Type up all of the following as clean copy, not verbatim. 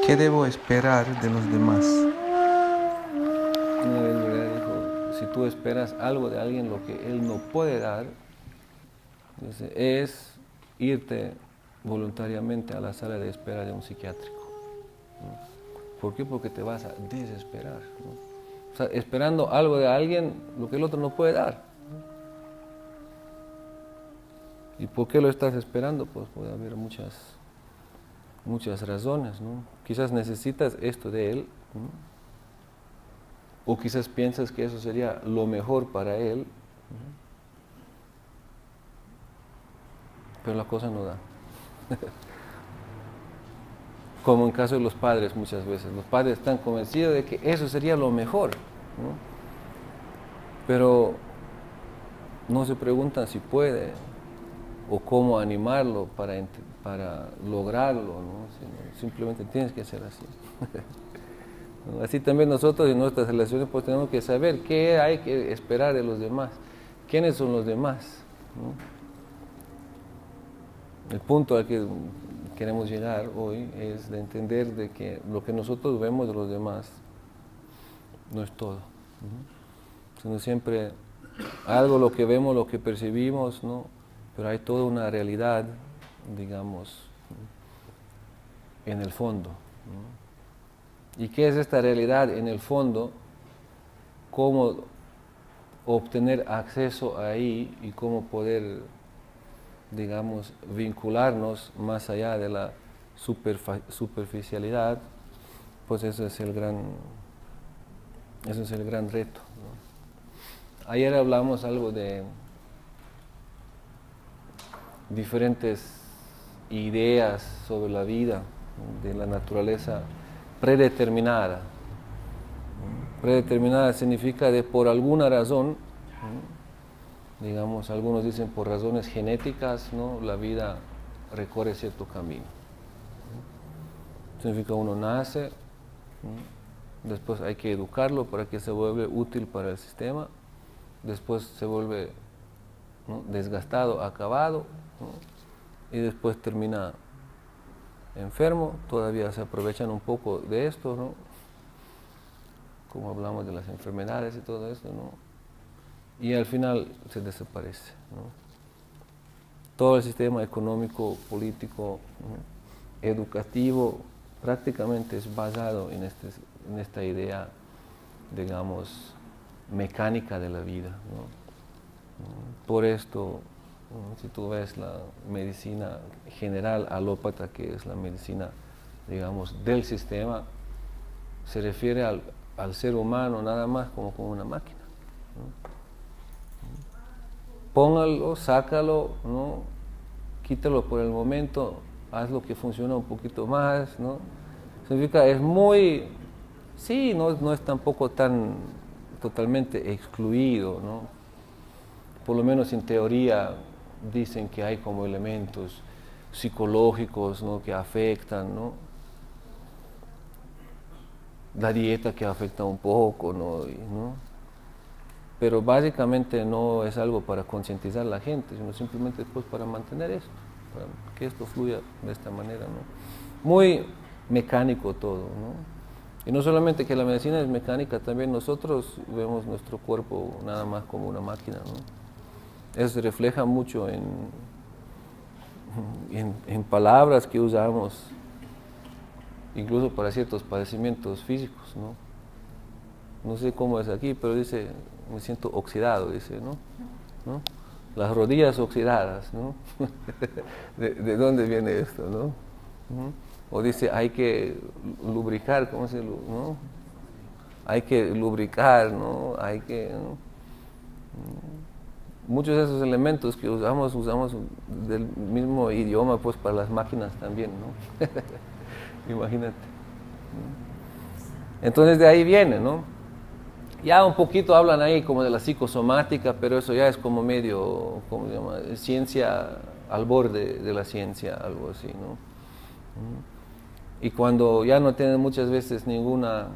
¿Qué debo esperar de los demás? Una vez Buda dijo, si tú esperas algo de alguien, lo que él no puede dar, dice, es irte voluntariamente a la sala de espera de un psiquiátrico, ¿no? ¿Por qué? Porque te vas a desesperar, ¿no? O sea, esperando algo de alguien, lo que el otro no puede dar. ¿Y por qué lo estás esperando? Pues puede haber muchas razones, ¿no? Quizás necesitas esto de él, ¿no? O quizás piensas que eso sería lo mejor para él, ¿no? Pero la cosa no da. Como en caso de los padres muchas veces. Los padres están convencidos de que eso sería lo mejor, ¿no? Pero no se preguntan si puede o cómo animarlo para lograrlo, ¿no? Simplemente tienes que ser así. ¿No? Así también nosotros en nuestras relaciones pues tenemos que saber qué hay que esperar de los demás, quiénes son los demás, ¿no? El punto al que queremos llegar hoy es de entender de que lo que nosotros vemos de los demás no es todo, ¿no? Sino siempre algo lo que vemos, lo que percibimos, ¿no? Pero hay toda una realidad, digamos, en el fondo, ¿no? ¿Y qué es esta realidad en el fondo? ¿Cómo obtener acceso ahí y cómo poder, digamos, vincularnos más allá de la superficialidad? Pues eso es el gran reto, ¿no? Ayer hablamos algo de diferentes ideas sobre la vida, de la naturaleza predeterminada. Predeterminada significa de por alguna razón, ¿no? Digamos, algunos dicen por razones genéticas, ¿no? La vida recorre cierto camino, ¿no? Significa uno nace, ¿no? Después hay que educarlo para que se vuelva útil para el sistema, después se vuelve, ¿no? Desgastado, acabado, ¿no? Y después termina enfermo. Todavía se aprovechan un poco de esto, ¿no? Como hablamos de las enfermedades y todo esto, ¿no? Y al final se desaparece, ¿no? Todo el sistema económico, político, ¿no? Educativo, prácticamente es basado en esta idea, digamos, mecánica de la vida, ¿no? Por esto, ¿no? Si tú ves la medicina general alópata, que es la medicina, digamos, del sistema, se refiere al ser humano nada más como una máquina, ¿no? Póngalo, sácalo, ¿no? Quítalo por el momento, haz lo que funciona un poquito más, ¿no? Significa, es muy, sí, no es tampoco tan totalmente excluido, ¿no? Por lo menos en teoría dicen que hay como elementos psicológicos, ¿no? Que afectan, ¿no? La dieta que afecta un poco, ¿no? Pero básicamente no es algo para concientizar a la gente, sino simplemente pues para mantener esto, para que esto fluya de esta manera, ¿no? Muy mecánico todo, ¿no? Y no solamente que la medicina es mecánica, también nosotros vemos nuestro cuerpo nada más como una máquina, ¿no? Eso se refleja mucho en palabras que usamos, incluso para ciertos padecimientos físicos, ¿no? No sé cómo es aquí, pero dice, me siento oxidado, dice, ¿no? ¿No? Las rodillas oxidadas, ¿no? ¿De dónde viene esto, no? ¿No? O dice, hay que lubricar, ¿cómo se lubrica? ¿No? Hay que lubricar, ¿no? Hay que, ¿no? Muchos de esos elementos que usamos del mismo idioma, pues para las máquinas también, ¿no? Imagínate. Entonces de ahí viene, ¿no? Ya un poquito hablan ahí como de la psicosomática, pero eso ya es como medio, ¿cómo se llama? Ciencia al borde de la ciencia, algo así, ¿no? Y cuando ya no tienen muchas veces ninguna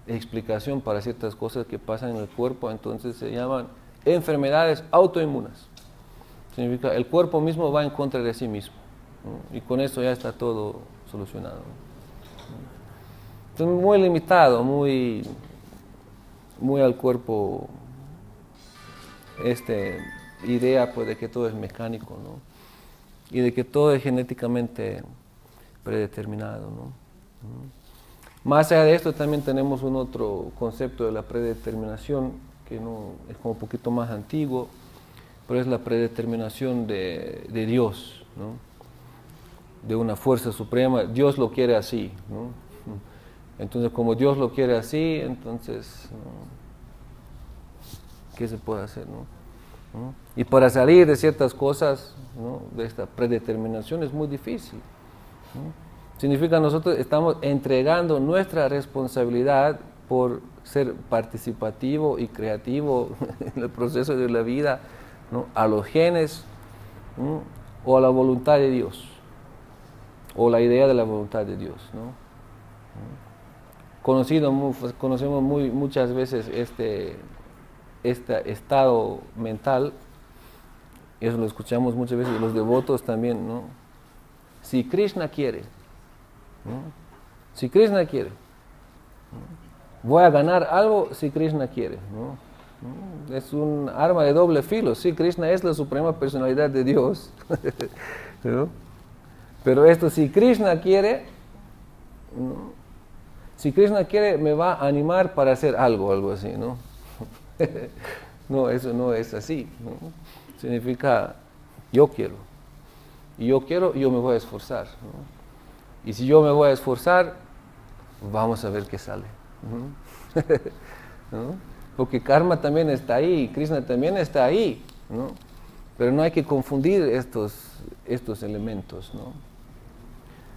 explicación para ciertas cosas que pasan en el cuerpo, entonces se llaman enfermedades autoinmunes. Significa el cuerpo mismo va en contra de sí mismo, ¿no? Y con eso ya está todo solucionado, ¿no? Entonces, muy limitado, muy al cuerpo, idea pues de que todo es mecánico, ¿no? Y de que todo es genéticamente predeterminado, ¿no? Más allá de esto también tenemos un otro concepto de la predeterminación que no, es como un poquito más antiguo, pero es la predeterminación de Dios, ¿no? De una fuerza suprema. Dios lo quiere así, ¿no? Entonces, como Dios lo quiere así, entonces, ¿no? ¿Qué se puede hacer, no? ¿No? Y para salir de ciertas cosas, ¿no? De esta predeterminación es muy difícil, ¿no? Significa nosotros estamos entregando nuestra responsabilidad por ser participativo y creativo en el proceso de la vida, ¿no? A los genes, ¿no? O a la voluntad de Dios, o la idea de la voluntad de Dios, ¿no? Conocemos muchas veces este estado mental, y eso lo escuchamos muchas veces, los devotos también, ¿no? Si Krishna quiere, ¿no? Si Krishna quiere, ¿no? Voy a ganar algo si Krishna quiere, ¿no? ¿No? Es un arma de doble filo. Sí, Krishna es la suprema personalidad de Dios, ¿no? Pero esto, si Krishna quiere, ¿no? Si Krishna quiere, me va a animar para hacer algo así, ¿no? No, eso no es así, ¿no? Significa, yo quiero. Y yo quiero, yo me voy a esforzar, ¿no? Y si yo me voy a esforzar, vamos a ver qué sale, ¿no? ¿No? Porque karma también está ahí, Krishna también está ahí, ¿no? Pero no hay que confundir estos elementos, ¿no?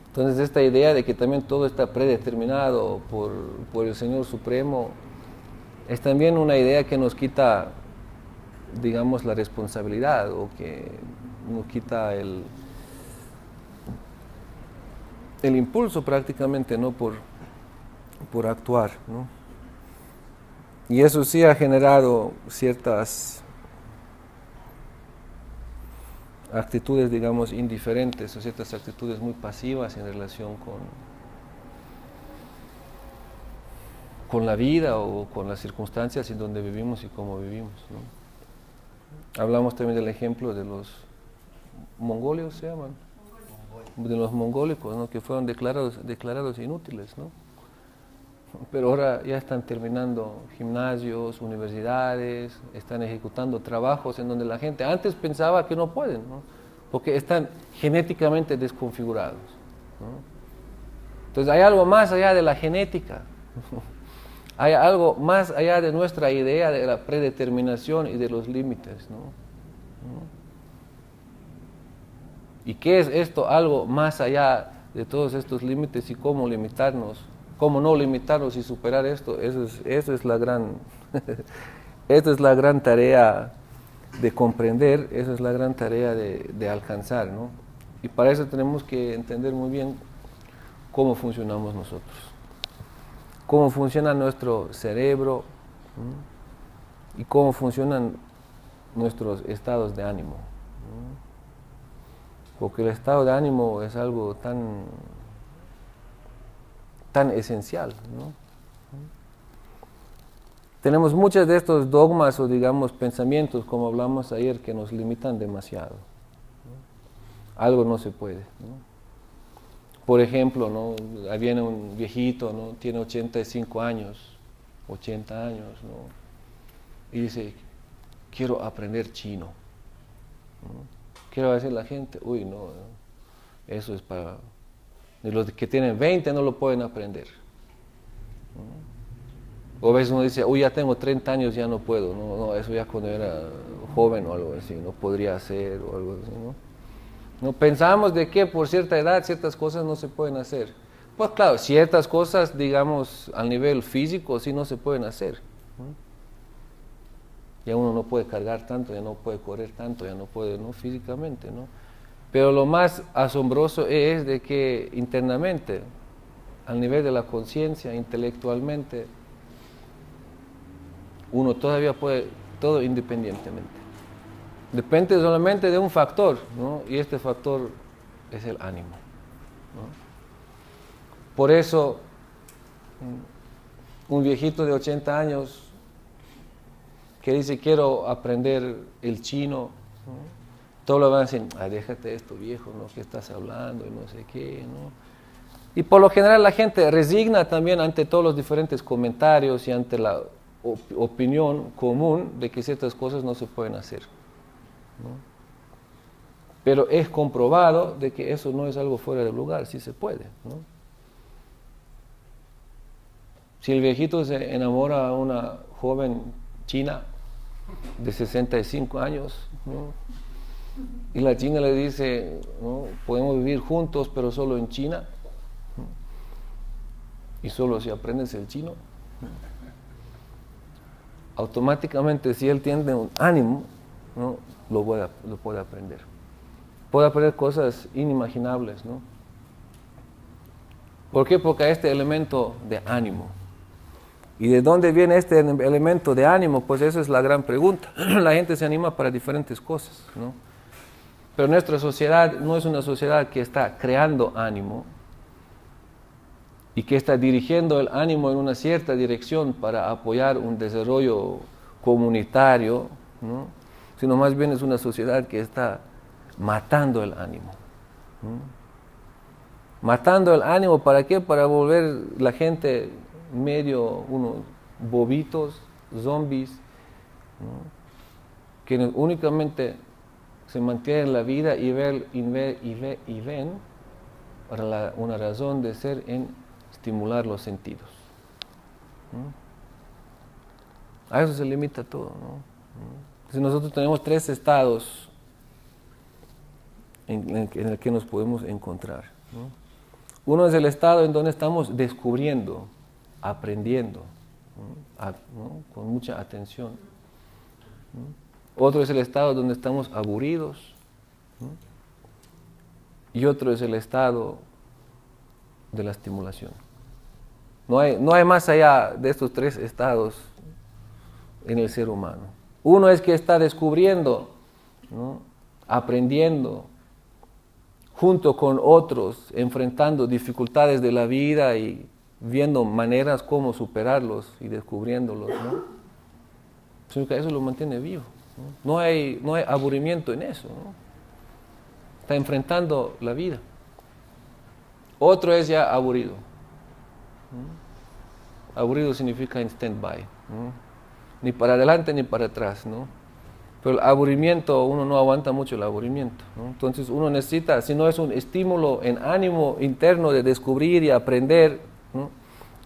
Entonces, esta idea de que también todo está predeterminado por el Señor Supremo es también una idea que nos quita, digamos, la responsabilidad, o que nos quita el impulso prácticamente, ¿no? por actuar, ¿no? Y eso sí ha generado ciertas actitudes, digamos, indiferentes, o ciertas actitudes muy pasivas en relación con la vida o con las circunstancias en donde vivimos y cómo vivimos, ¿no? Hablamos también del ejemplo de los mongolios, se llaman, de los mongólicos, ¿no? Que fueron declarados inútiles, ¿no? Pero ahora ya están terminando gimnasios, universidades, están ejecutando trabajos en donde la gente antes pensaba que no pueden, ¿no? Porque están genéticamente desconfigurados, ¿no? Entonces hay algo más allá de la genética, hay algo más allá de nuestra idea de la predeterminación y de los límites, ¿no? ¿Y qué es esto? Algo más allá de todos estos límites, y cómo limitarnos, cómo no limitarnos y superar esto. Eso es la gran esa es la gran tarea de comprender, esa es la gran tarea de alcanzar, ¿no? Y para eso tenemos que entender muy bien cómo funcionamos nosotros, cómo funciona nuestro cerebro, ¿no? Y cómo funcionan nuestros estados de ánimo, ¿no? Porque el estado de ánimo es algo tan esencial, ¿no? Tenemos muchos de estos dogmas o, digamos, pensamientos, como hablamos ayer, que nos limitan demasiado, ¿no? Algo no se puede, ¿no? Por ejemplo, ¿no? Ahí viene un viejito, ¿no? Tiene 85 años, 80 años, ¿no? Y dice, quiero aprender chino, ¿no? ¿Qué va a decir la gente? Uy, no, eso es para... Y los que tienen 20 no lo pueden aprender, ¿no? O a veces uno dice, uy, ya tengo 30 años, ya no puedo. No, eso ya cuando era joven o algo así, no podría hacer o algo así, ¿no? No pensamos de que por cierta edad ciertas cosas no se pueden hacer. Pues claro, ciertas cosas, digamos, al nivel físico sí no se pueden hacer, ¿no? Ya uno no puede cargar tanto, ya no puede correr tanto, ya no puede, ¿no? Físicamente, ¿no? Pero lo más asombroso es de que internamente, al nivel de la conciencia, intelectualmente, uno todavía puede todo independientemente. Depende solamente de un factor, ¿no? Y este factor es el ánimo, ¿no? Por eso un viejito de 80 años que dice quiero aprender el chino, ¿no? Todos lo van a decir, déjate esto viejo, ¿no? ¿Qué estás hablando? Y no sé qué, ¿no? Y por lo general la gente resigna también ante todos los diferentes comentarios y ante la opinión común de que ciertas cosas no se pueden hacer, ¿no? Pero es comprobado de que eso no es algo fuera de lugar, sí se puede, ¿no? Si el viejito se enamora a una joven china de 65 años, ¿no? Y la china le dice, ¿no? Podemos vivir juntos, pero solo en China, ¿no? Y solo si aprendes el chino, ¿no? Automáticamente, si él tiene un ánimo, ¿no? lo puede aprender. Puede aprender cosas inimaginables, ¿no? ¿Por qué? Porque hay este elemento de ánimo. ¿Y de dónde viene este elemento de ánimo? Pues esa es la gran pregunta. La gente se anima para diferentes cosas, ¿no? Pero nuestra sociedad no es una sociedad que está creando ánimo y que está dirigiendo el ánimo en una cierta dirección para apoyar un desarrollo comunitario, ¿no? Sino más bien es una sociedad que está matando el ánimo, ¿no? Matando el ánimo, ¿para qué? Para volver la gente medio unos bobitos, zombies, ¿no? Que únicamente se mantienen en la vida y ven una razón de ser en estimular los sentidos, ¿no? A eso se limita todo, ¿no? Entonces nosotros tenemos 3 estados en el que nos podemos encontrar, ¿no? Uno es el estado en donde estamos descubriendo, aprendiendo, ¿no? Con mucha atención, ¿no? Otro es el estado donde estamos aburridos, ¿no? Y otro es el estado de la estimulación. No hay más allá de estos 3 estados en el ser humano. Uno es que está descubriendo, ¿no? Aprendiendo, junto con otros, enfrentando dificultades de la vida y viendo maneras cómo superarlos y descubriéndolos, ¿no? Eso lo mantiene vivo, ¿no? No hay aburrimiento en eso, ¿no? Está enfrentando la vida. Otro es ya aburrido, ¿no? Aburrido significa en stand-by, ¿no? Ni para adelante ni para atrás, ¿no? Pero el aburrimiento, uno no aguanta mucho el aburrimiento, ¿no? Entonces uno necesita, si no es un estímulo en ánimo interno de descubrir y aprender, ¿no?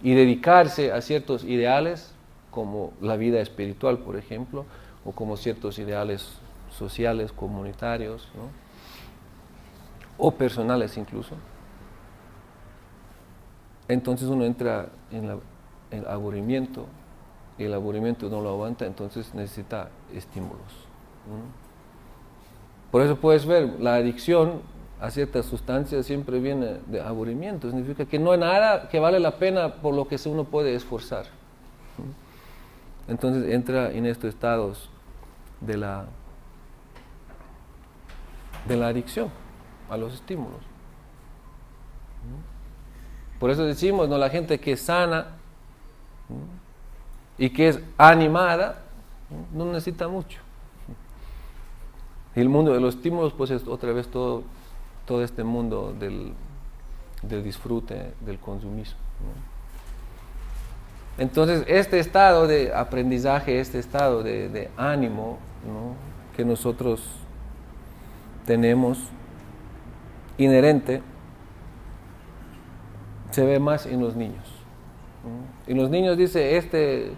Y dedicarse a ciertos ideales, como la vida espiritual, por ejemplo, o como ciertos ideales sociales, comunitarios, ¿no? O personales incluso. Entonces uno entra en el aburrimiento, y el aburrimiento no lo aguanta, entonces necesita estímulos, ¿no? Por eso puedes ver, la adicción a ciertas sustancias siempre viene de aburrimiento, significa que no hay nada que vale la pena por lo que uno puede esforzar, ¿no? Entonces entra en estos estados de la adicción a los estímulos, ¿no? Por eso decimos, ¿no? La gente que es sana, ¿no? Y que es animada, no necesita mucho. Y el mundo de los estímulos, pues es otra vez todo este mundo del disfrute, del consumismo, ¿no? Entonces, este estado de aprendizaje, este estado de ánimo, ¿no? Que nosotros tenemos inherente, se ve más en los niños, ¿no? En los niños dice, este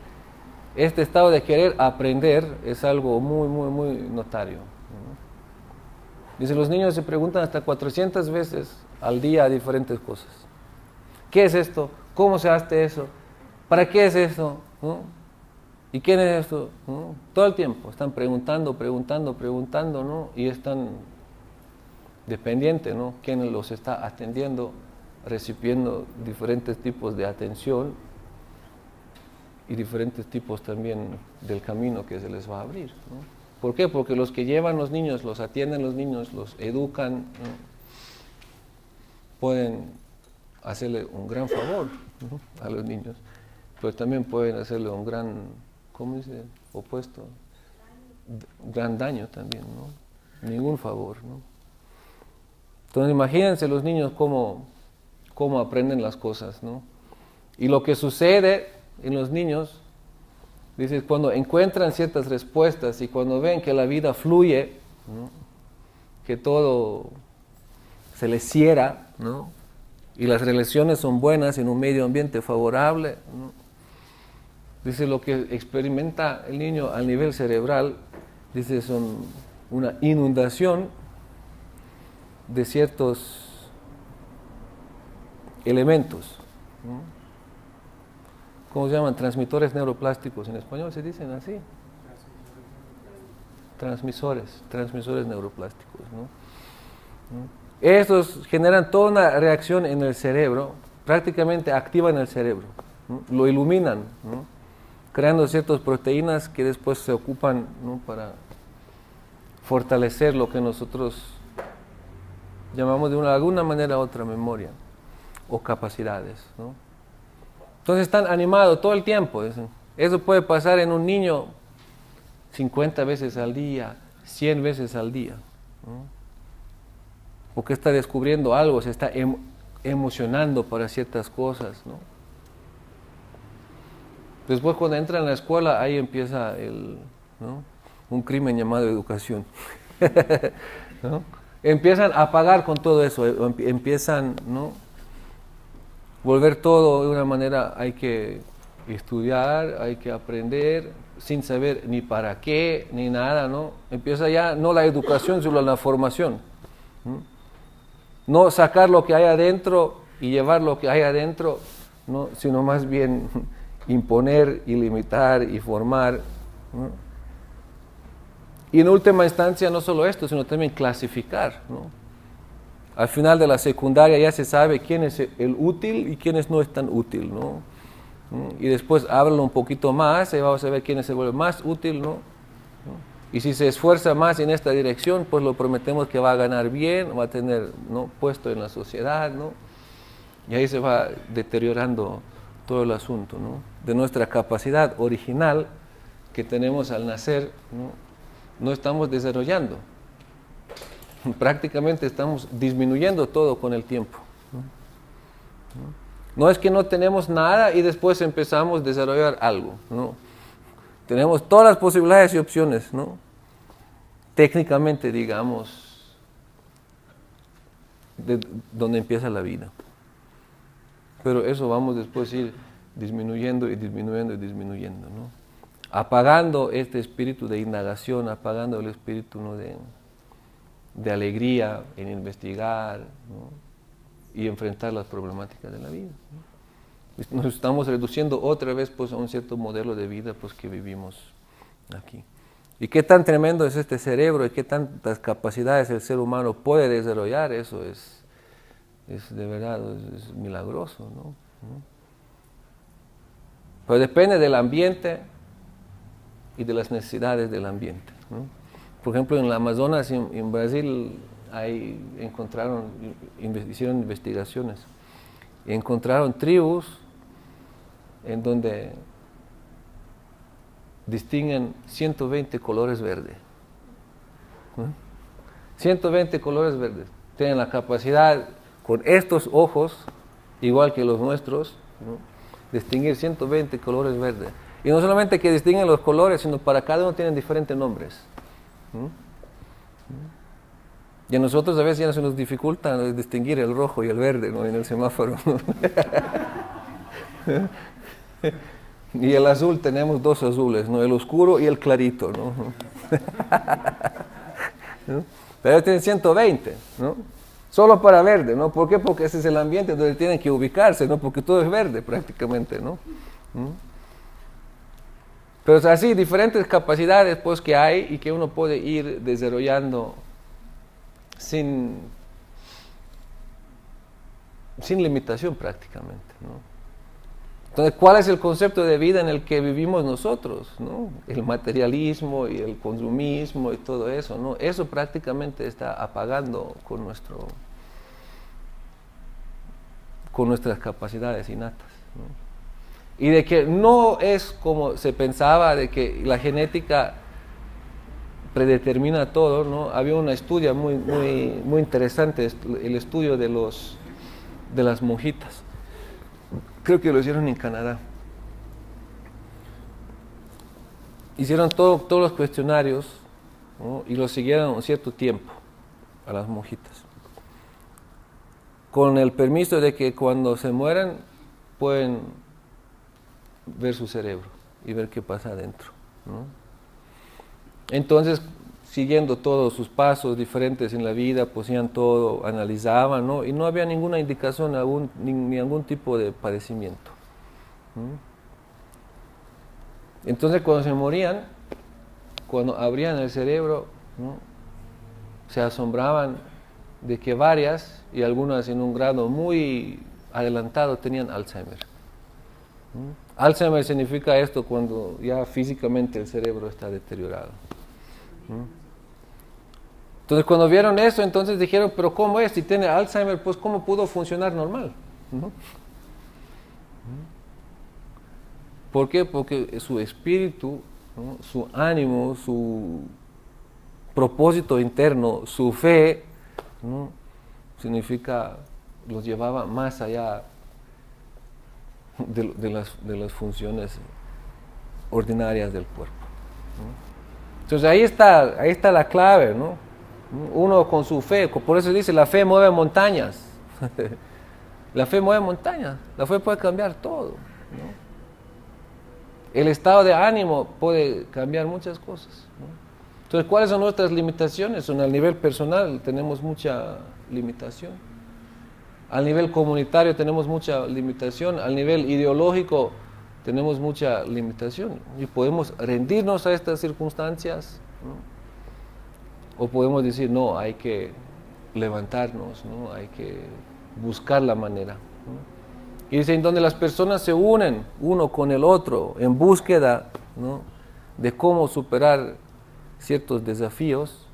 estado de querer aprender es algo muy, muy, muy notario, ¿no? Dice, los niños se preguntan hasta 400 veces al día diferentes cosas. ¿Qué es esto? ¿Cómo se hace eso? ¿Para qué es eso? ¿No? ¿Y quién es esto? ¿No? Todo el tiempo están preguntando, ¿no? Y están dependientes, ¿no? ¿Quién los está atendiendo? Recibiendo diferentes tipos de atención y diferentes tipos también del camino que se les va a abrir, ¿no? ¿Por qué? Porque los que llevan los niños, los atienden los niños, los educan, ¿no? Pueden hacerle un gran favor, ¿no?, a los niños, pero también pueden hacerle un gran, ¿cómo dice? Opuesto, gran daño también, ¿no? Ningún favor, ¿no? Entonces imagínense los niños cómo aprenden las cosas, ¿no? Y lo que sucede en los niños, dice, cuando encuentran ciertas respuestas y cuando ven que la vida fluye, ¿no?, que todo se les cierra, ¿no?, y las relaciones son buenas en un medio ambiente favorable, ¿no?, dice, lo que experimenta el niño a nivel cerebral, dice, son una inundación de ciertos elementos, ¿no? ¿Cómo se llaman? Transmisores neuroplásticos, en español se dicen así. Transmisores neuroplásticos, ¿no? Estos generan toda una reacción en el cerebro, prácticamente activan el cerebro, ¿no?, lo iluminan, ¿no?, creando ciertas proteínas que después se ocupan, ¿no?, para fortalecer lo que nosotros llamamos de alguna manera otra memoria o capacidades, ¿no? Entonces están animados todo el tiempo. Eso puede pasar en un niño 50 veces al día, 100 veces al día, ¿no?, porque está descubriendo algo, se está emocionando para ciertas cosas, ¿no? Después cuando entra en la escuela, ahí empieza ¿no?, un crimen llamado educación. ¿No? Empiezan a pagar con todo eso, empiezan, ¿no?, volver todo de una manera, hay que estudiar, hay que aprender, sin saber ni para qué, ni nada, ¿no? Empieza ya, no la educación, sino la formación, ¿no? No sacar lo que hay adentro y llevar lo que hay adentro, ¿no?, sino más bien imponer y limitar y formar, ¿no? Y en última instancia no solo esto, sino también clasificar, ¿no? Al final de la secundaria ya se sabe quién es el útil y quién no es tan útil, ¿no? Y después háblalo un poquito más y vamos a ver quién se vuelve más útil, ¿no? Y si se esfuerza más en esta dirección, pues lo prometemos que va a ganar bien, va a tener, ¿no?, puesto en la sociedad, ¿no? Y ahí se va deteriorando todo el asunto, ¿no?, de nuestra capacidad original que tenemos al nacer, ¿no? No estamos desarrollando. Prácticamente estamos disminuyendo todo con el tiempo, ¿no? No es que no tenemos nada y después empezamos a desarrollar algo, ¿no? Tenemos todas las posibilidades y opciones, ¿no?, técnicamente, digamos, de donde empieza la vida. Pero eso vamos después a ir disminuyendo y disminuyendo y disminuyendo, ¿no?, apagando este espíritu de indagación, apagando el espíritu, ¿no?, de alegría en investigar, ¿no?, y enfrentar las problemáticas de la vida, ¿no? Nos estamos reduciendo otra vez, pues, a un cierto modelo de vida, pues, que vivimos aquí. Y qué tan tremendo es este cerebro y qué tantas capacidades el ser humano puede desarrollar, eso es de verdad, es milagroso, ¿no? Pero depende del ambiente y de las necesidades del ambiente, ¿no? Por ejemplo, en el Amazonas, en Brasil, ahí hicieron investigaciones y encontraron tribus en donde distinguen 120 colores verdes, ¿no? 120 colores verdes. Tienen la capacidad, con estos ojos, igual que los nuestros, ¿no?, distinguir 120 colores verdes. Y no solamente que distinguen los colores, sino para cada uno tienen diferentes nombres, ¿no? Y a nosotros a veces ya se nos dificulta distinguir el rojo y el verde, ¿no?, en el semáforo. Y el azul, tenemos dos azules, ¿no?, el oscuro y el clarito, ¿no? ¿No? Pero ellos tienen 120, ¿no?, solo para verde, ¿no? ¿Por qué? Porque ese es el ambiente donde tienen que ubicarse, ¿no?, porque todo es verde prácticamente, ¿no? Pero es así, diferentes capacidades, pues, que hay y que uno puede ir desarrollando sin limitación prácticamente, ¿no? Entonces, ¿cuál es el concepto de vida en el que vivimos nosotros, ¿no? El materialismo y el consumismo y todo eso, ¿no? Eso prácticamente está apagando con con nuestras capacidades innatas, ¿no? Y de que no es como se pensaba, de que la genética predetermina todo, ¿no? Había un estudio muy interesante, el estudio de las monjitas. Creo que lo hicieron en Canadá. Hicieron todos los cuestionarios, ¿no? Y los siguieron un cierto tiempo a las monjitas, con el permiso de que cuando se mueran pueden ver su cerebro y ver qué pasa adentro, ¿no? Entonces, siguiendo todos sus pasos diferentes en la vida, poseían todo, analizaban, ¿no? Y no había ninguna indicación, ni algún tipo de padecimiento, ¿no? Entonces, cuando se morían, cuando abrían el cerebro, ¿no? Se asombraban de que varias, y algunas en un grado muy adelantado, tenían Alzheimer, ¿no? Alzheimer significa esto cuando ya físicamente el cerebro está deteriorado, ¿no? Entonces, cuando vieron eso, entonces dijeron, pero ¿cómo es? Si tiene Alzheimer, pues ¿cómo pudo funcionar normal? ¿No? ¿Por qué? Porque su espíritu, ¿no? Su ánimo, su propósito interno, su fe, ¿no? Significa, los llevaba más allá de las funciones ordinarias del cuerpo, ¿no? Entonces ahí está la clave, ¿no? Uno con su fe, por eso dice, la fe mueve montañas. La fe mueve montañas, la fe puede cambiar todo, ¿no? El estado de ánimo puede cambiar muchas cosas, ¿no? Entonces, ¿cuáles son nuestras limitaciones? A nivel personal tenemos mucha limitación. Al nivel comunitario tenemos mucha limitación. Al nivel ideológico tenemos mucha limitación. Y podemos rendirnos a estas circunstancias, ¿no? O podemos decir, no, hay que levantarnos, ¿no? Hay que buscar la manera, ¿no? Y dice, en donde las personas se unen uno con el otro en búsqueda, ¿no? De cómo superar ciertos desafíos,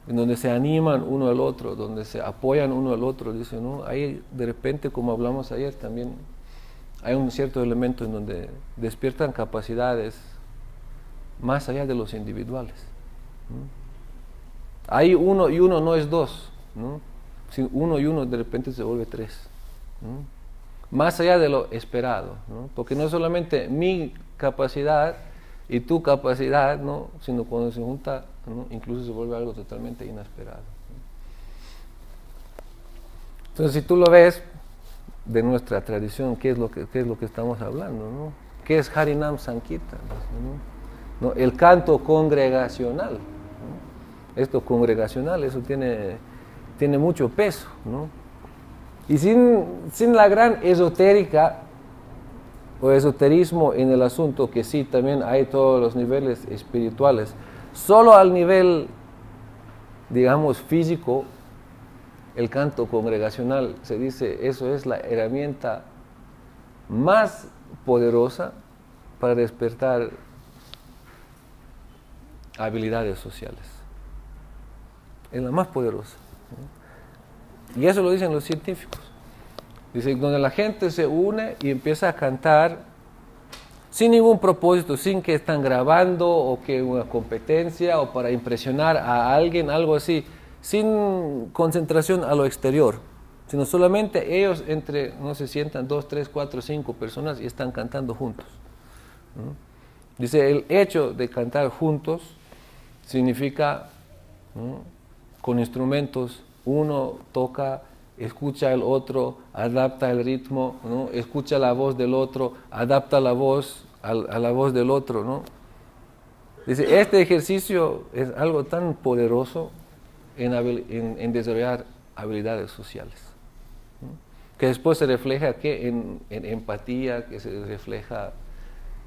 en donde se animan uno al otro, donde se apoyan uno al otro, dice, ¿no? Ahí de repente, como hablamos ayer, también hay un cierto elemento en donde despiertan capacidades más allá de los individuales, ¿no? Ahí uno y uno no es dos, ¿no? Si uno y uno de repente se vuelve tres, ¿no? Más allá de lo esperado, ¿no? Porque no es solamente mi capacidad y tu capacidad, ¿no? Sino cuando se junta, ¿no? Incluso se vuelve algo totalmente inesperado, ¿no? Entonces, si tú lo ves de nuestra tradición, ¿qué es lo que estamos hablando, ¿no? ¿Qué es Harinam Sankirtan, ¿no? ¿No? El canto congregacional, ¿no? Esto congregacional, eso tiene mucho peso, ¿no? Y sin la gran esotérica o esoterismo en el asunto, que sí, también hay todos los niveles espirituales, solo al nivel, digamos, físico, el canto congregacional, se dice, eso es la herramienta más poderosa para despertar habilidades sociales. Es la más poderosa, ¿no? Y eso lo dicen los científicos. Dice, donde la gente se une y empieza a cantar sin ningún propósito, sin que están grabando o que una competencia o para impresionar a alguien, algo así, sin concentración a lo exterior, sino solamente ellos no se sientan 2, 3, 4, 5 personas y están cantando juntos, ¿no? Dice, el hecho de cantar juntos significa, ¿no? Con instrumentos, uno toca, escucha al otro, adapta el ritmo, ¿no? Escucha la voz del otro, adapta la voz a la voz del otro, ¿no? Dice, este ejercicio es algo tan poderoso en desarrollar habilidades sociales, ¿no? Que después se refleja en empatía, que se refleja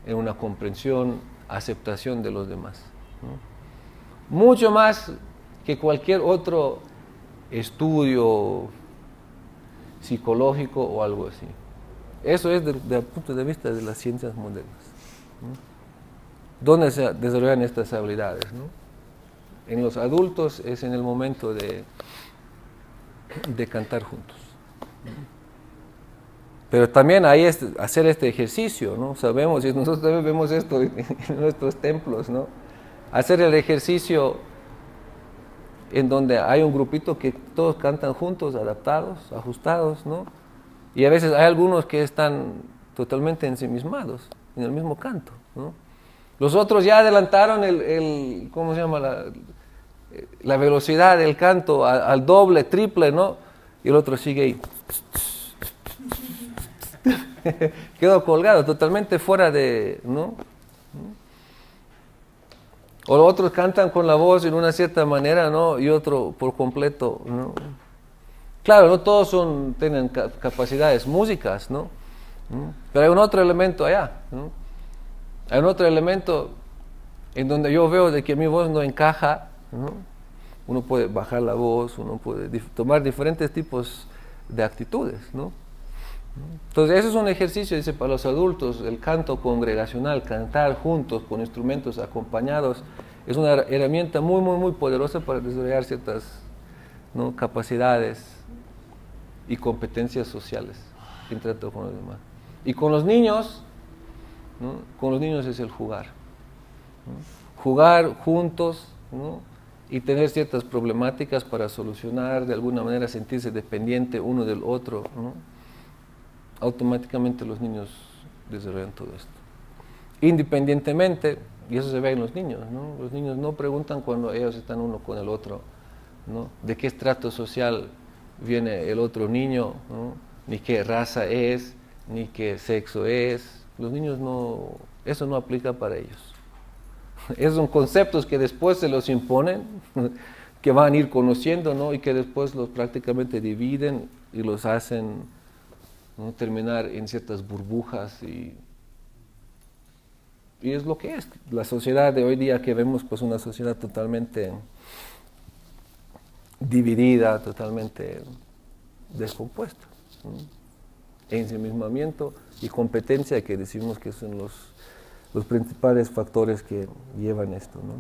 en una comprensión, aceptación de los demás, ¿no? Mucho más que cualquier otro estudio psicológico o algo así. Eso es desde el punto de vista de las ciencias modernas, ¿no? ¿Dónde se desarrollan estas habilidades, ¿no? En los adultos es en el momento de cantar juntos, Pero también hay hacer este ejercicio, ¿no? Sabemos, y nosotros también vemos esto en nuestros templos, ¿no? Hacer el ejercicio en donde hay un grupito que todos cantan juntos, adaptados, ajustados, ¿no? Y a veces hay algunos que están totalmente ensimismados en el mismo canto, ¿no? Los otros ya adelantaron ¿cómo se llama? La velocidad del canto al doble, triple, ¿no? Y el otro sigue ahí. Quedó colgado, totalmente fuera de, ¿no? O los otros cantan con la voz en una cierta manera, ¿no? Y otro por completo, ¿no? Claro, no todos tienen capacidades músicas, ¿no? Pero hay un otro elemento allá, ¿no? Hay un otro elemento en donde yo veo de que mi voz no encaja, ¿no? Uno puede bajar la voz, uno puede tomar diferentes tipos de actitudes, ¿no? Entonces, eso es un ejercicio, dice, para los adultos, el canto congregacional, cantar juntos con instrumentos acompañados, es una herramienta muy, muy, muy poderosa para desarrollar ciertas, ¿no?, capacidades y competencias sociales en trato con los demás. Y con los niños, ¿no?, con los niños es el jugar, ¿no? Jugar juntos, ¿no?, y tener ciertas problemáticas para solucionar, de alguna manera sentirse dependiente uno del otro, ¿no? Automáticamente los niños desarrollan todo esto. Independientemente, y eso se ve en los niños, ¿no? Los niños no preguntan cuando ellos están uno con el otro, ¿no?, de qué estrato social viene el otro niño, ¿no?, ni qué raza es, ni qué sexo es. Los niños eso no aplica para ellos. Esos son conceptos que después se los imponen, que van a ir conociendo, ¿no?, y que después los prácticamente dividen y los hacen, ¿no?, terminar en ciertas burbujas y es lo que es. La sociedad de hoy día que vemos, pues una sociedad totalmente dividida, totalmente descompuesta, ¿no?, ensimismamiento y competencia, que decimos que son los principales factores que llevan esto, ¿no?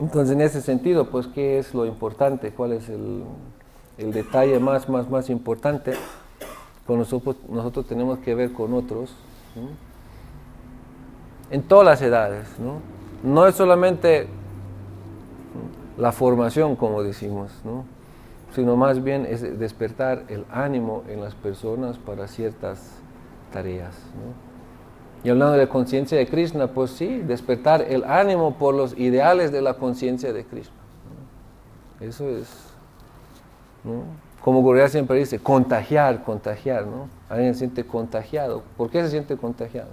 Entonces, en ese sentido, pues, ¿qué es lo importante? ¿Cuál es el detalle más importante? Con nosotros tenemos que ver con otros, ¿no?, en todas las edades, ¿no? No es solamente la formación, como decimos, ¿no?, sino más bien es despertar el ánimo en las personas para ciertas tareas, ¿no? Y hablando de conciencia de Krishna, pues sí, despertar el ánimo por los ideales de la conciencia de Krishna, ¿no? Eso es, ¿no? Como Gurudev siempre dice, contagiar, ¿no? Alguien se siente contagiado. ¿Por qué se siente contagiado?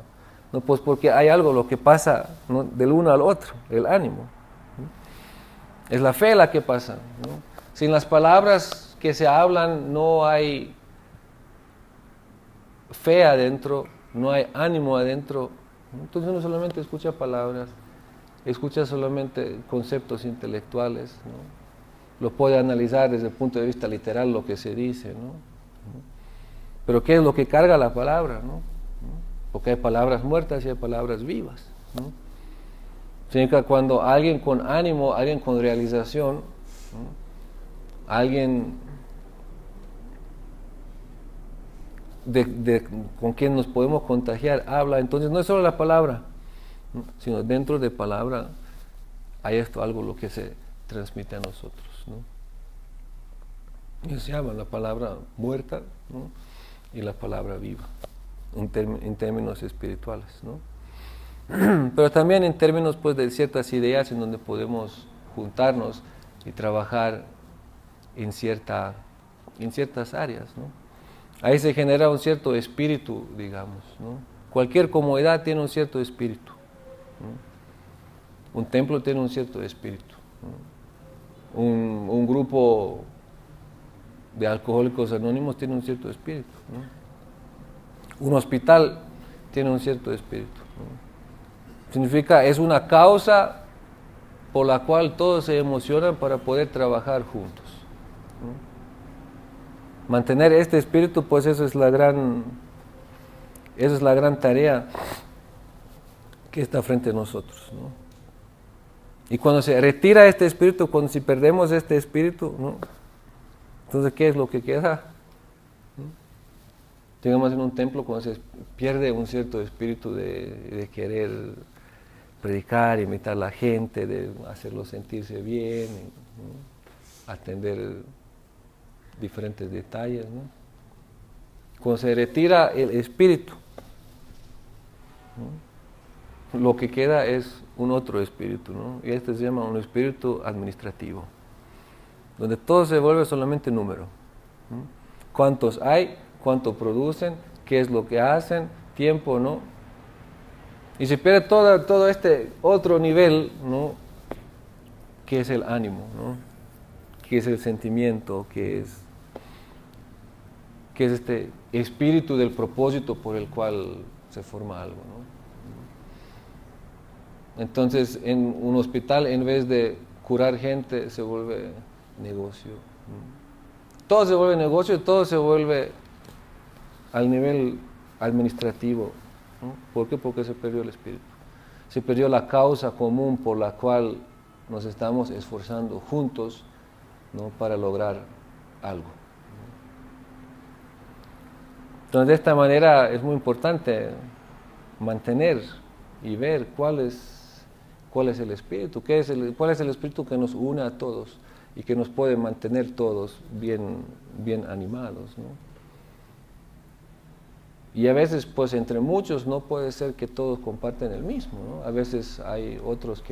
No, pues porque hay algo, lo que pasa, ¿no?, del uno al otro, el ánimo, ¿no? Es la fe la que pasa, ¿no? Sin las palabras que se hablan no hay fe adentro, no hay ánimo adentro. Entonces uno solamente escucha palabras, escucha solamente conceptos intelectuales, ¿no? Lo puede analizar desde el punto de vista literal lo que se dice, ¿no? Pero ¿qué es lo que carga la palabra, ¿no? Porque hay palabras muertas y hay palabras vivas, ¿no? Significa cuando alguien con ánimo, alguien con realización, ¿no?, alguien con quien nos podemos contagiar habla, entonces no es solo la palabra, ¿no?, sino dentro de palabra hay algo lo que se transmite a nosotros, ¿no? Eso se llama la palabra muerta, ¿no?, y la palabra viva, en términos espirituales, ¿no? Pero también en términos, pues, de ciertas ideas en donde podemos juntarnos y trabajar en ciertas áreas, ¿no? Ahí se genera un cierto espíritu, digamos, ¿no? Cualquier comunidad tiene un cierto espíritu, ¿no? Un templo tiene un cierto espíritu, ¿no? Un grupo de alcohólicos anónimos tiene un cierto espíritu, ¿no? Un hospital tiene un cierto espíritu, ¿no? Significa, es una causa por la cual todos se emocionan para poder trabajar juntos, ¿no? Mantener este espíritu, pues esa es la gran tarea que está frente a nosotros, ¿no? Y cuando se retira este espíritu, si perdemos este espíritu, ¿no?, Entonces, ¿qué es lo que queda? Digamos, en un templo cuando se pierde un cierto espíritu de querer predicar, imitar a la gente, de hacerlo sentirse bien, ¿no? Atender diferentes detalles, ¿no? Cuando se retira el espíritu, ¿no? Lo que queda es un otro espíritu, ¿no? Y este se llama un espíritu administrativo, donde todo se vuelve solamente número, ¿no? ¿Cuántos hay? ¿Cuánto producen? ¿Qué es lo que hacen? ¿Tiempo? ¿No? Y se pierde todo este otro nivel, ¿no? Que es el ánimo, ¿no? Que es el sentimiento, que es este espíritu del propósito por el cual se forma algo, ¿no? Entonces, en un hospital, en vez de curar gente, se vuelve negocio, ¿no? Todo se vuelve negocio, todo se vuelve al nivel administrativo, ¿no? ¿Por qué? Porque se perdió el espíritu. Se perdió la causa común por la cual nos estamos esforzando juntos, ¿no? Para lograr algo. Entonces, de esta manera es muy importante mantener y ver cuál es el espíritu, cuál es el espíritu que nos une a todos y que nos puede mantener todos bien animados, ¿no? Y a veces, pues entre muchos, no puede ser que todos comparten el mismo, ¿no? A veces hay otros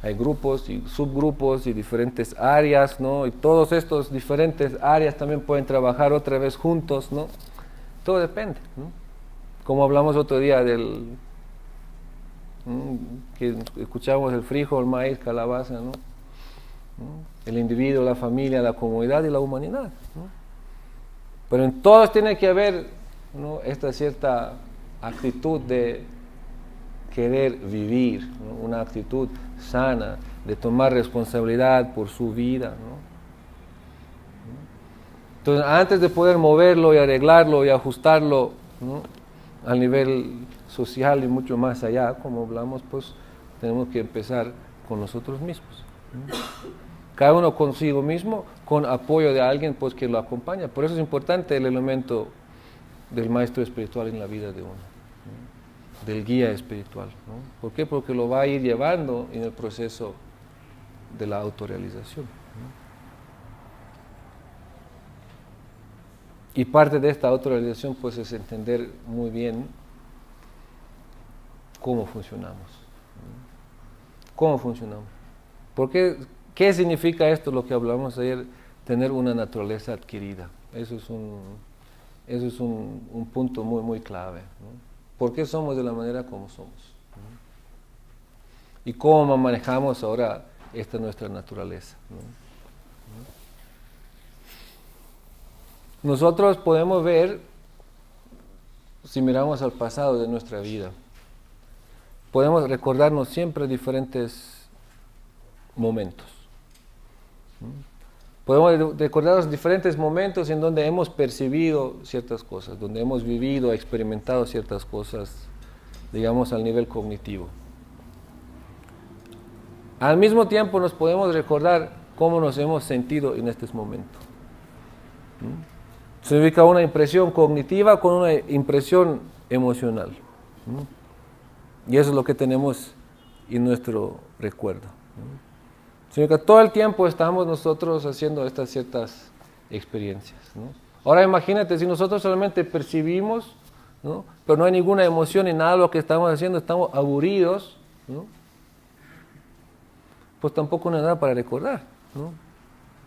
hay grupos y subgrupos y diferentes áreas, ¿no? Y todos estos diferentes áreas también pueden trabajar otra vez juntos, ¿no? Todo depende, ¿no? Como hablamos otro día que escuchamos el frijol, maíz, calabaza, ¿no? El individuo, la familia, la comunidad y la humanidad, ¿no? Pero en todos tiene que haber, ¿no? Esta cierta actitud de querer vivir, ¿no? Una actitud sana, de tomar responsabilidad por su vida, ¿no? Entonces, antes de poder moverlo y arreglarlo y ajustarlo, ¿no? Al nivel social y mucho más allá, como hablamos, pues tenemos que empezar con nosotros mismos, ¿no? Cada uno consigo mismo, con apoyo de alguien pues que lo acompaña. Por eso es importante el elemento del maestro espiritual en la vida de uno, ¿no? Del guía espiritual, ¿no? ¿Por qué? Porque lo va a ir llevando en el proceso de la autorrealización, ¿no? Y parte de esta autorrealización pues es entender muy bien cómo funcionamos, ¿no? ¿Cómo funcionamos? ¿Qué significa esto, lo que hablamos ayer, tener una naturaleza adquirida? Eso es un punto muy clave, ¿no? ¿Por qué somos de la manera como somos? ¿No? ¿Y cómo manejamos ahora esta nuestra naturaleza? ¿No? Nosotros podemos ver, si miramos al pasado de nuestra vida, podemos recordarnos siempre diferentes momentos. Podemos recordarnos diferentes momentos en donde hemos percibido ciertas cosas, donde hemos vivido, experimentado ciertas cosas, digamos, al nivel cognitivo. Al mismo tiempo nos podemos recordar cómo nos hemos sentido en estos momentos. Significa una impresión cognitiva con una impresión emocional. Y eso es lo que tenemos en nuestro recuerdo. Significa que todo el tiempo estamos nosotros haciendo estas ciertas experiencias, ¿no? Ahora imagínate, si nosotros solamente percibimos, ¿no? Pero no hay ninguna emoción en nada de lo que estamos haciendo, estamos aburridos, ¿no? Pues tampoco no hay nada para recordar, ¿no?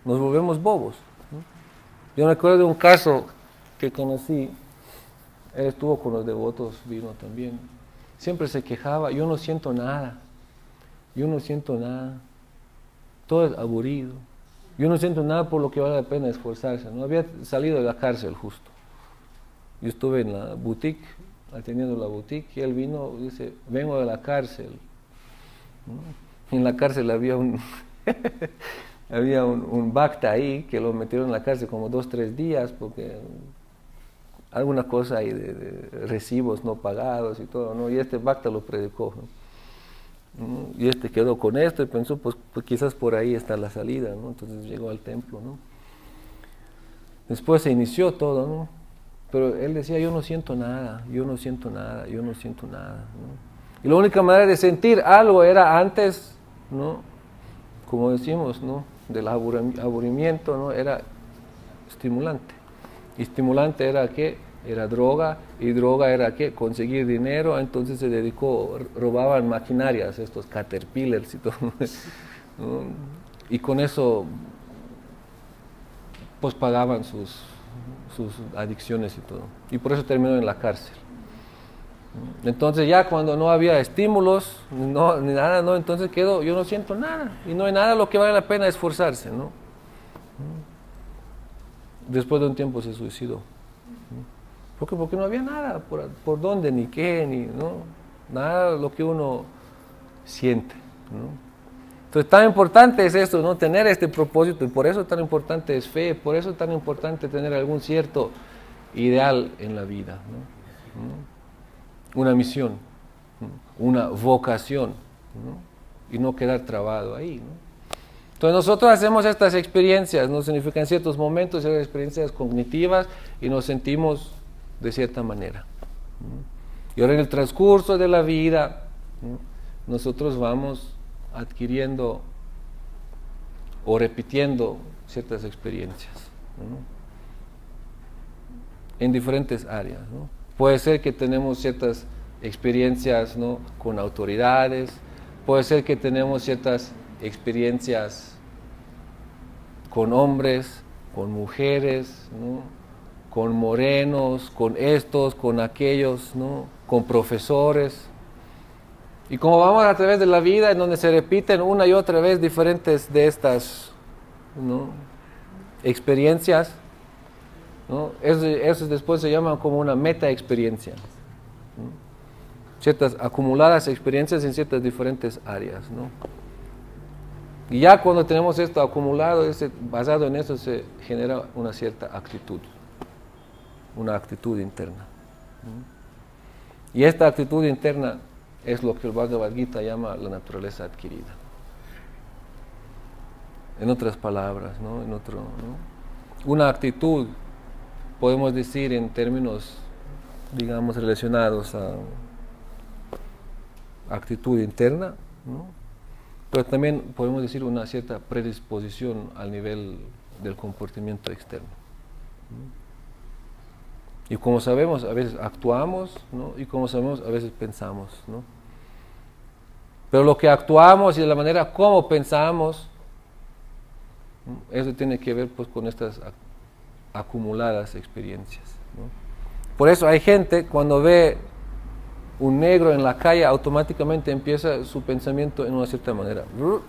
Nos volvemos bobos, ¿no? Yo me acuerdo de un caso que conocí, él estuvo con los devotos, vino también, siempre se quejaba, yo no siento nada, todo es aburrido, yo no siento nada por lo que vale la pena esforzarse, ¿no? Había salido de la cárcel justo, yo estuve en la boutique, atendiendo la boutique, y él vino y dice, vengo de la cárcel, ¿no? En la cárcel había había un bacta ahí que lo metieron en la cárcel como 2-3 días porque alguna cosa ahí de recibos no pagados y todo, ¿no? Y este bacta lo predicó, ¿no? Y este quedó con esto y pensó, pues quizás por ahí está la salida, ¿no? Entonces llegó al templo, ¿no? Después se inició todo, ¿no? Pero él decía, yo no siento nada, yo no siento nada, yo no siento nada, ¿no? Y la única manera de sentir algo era antes, ¿no? Como decimos, ¿no? Del aburrimiento, ¿no? Era estimulante. Y estimulante era ¿qué? Era droga, y droga era ¿qué? Conseguir dinero, entonces se dedicó, robaban maquinarias, estos caterpillars y todo, ¿no? Y con eso pues pagaban sus adicciones y todo. Y por eso terminó en la cárcel. Entonces ya cuando no había estímulos, no, ni nada, no, entonces quedó, yo no siento nada. Y no hay nada lo que vale la pena esforzarse, ¿no? Después de un tiempo se suicidó. ¿Por qué? Porque no había nada, por dónde, ni qué, ni, ¿no? Nada lo que uno siente, ¿no? Entonces, tan importante es esto, ¿no? Tener este propósito, y por eso tan importante es fe, por eso tan importante tener algún cierto ideal en la vida, ¿no? Una misión, ¿no? Una vocación, ¿no? Y no quedar trabado ahí, ¿no? Entonces, nosotros hacemos estas experiencias, ¿no? Significan ciertos momentos, ciertas experiencias cognitivas, y nos sentimos de cierta manera, ¿no? Y ahora en el transcurso de la vida, ¿no? Nosotros vamos adquiriendo o repitiendo ciertas experiencias, ¿no? En diferentes áreas, ¿no? Puede ser que tenemos ciertas experiencias, ¿no? Con autoridades, puede ser que tenemos ciertas experiencias con hombres, con mujeres, ¿no? Con morenos, con estos, con aquellos, ¿no? Con profesores. Y como vamos a través de la vida en donde se repiten una y otra vez diferentes de estas, ¿no? Experiencias, ¿no? Eso después se llaman como una meta experiencia, ¿no? Ciertas acumuladas experiencias en ciertas diferentes áreas, ¿no? Y ya cuando tenemos esto acumulado, basado en eso se genera una cierta actitud, una actitud interna, ¿no? Y esta actitud interna es lo que el Bhagavad Gita llama la naturaleza adquirida. En otras palabras, ¿no? ¿no? Una actitud, podemos decir en términos, digamos, relacionados a actitud interna, ¿no? Pero también podemos decir una cierta predisposición al nivel del comportamiento externo, ¿no? Y como sabemos, a veces actuamos, ¿no? Y como sabemos, a veces pensamos, ¿no? Pero lo que actuamos y la manera como pensamos, ¿no? Eso tiene que ver pues con estas acumuladas experiencias, ¿no? Por eso hay gente, cuando ve un negro en la calle, automáticamente empieza su pensamiento en una cierta manera, ¿no?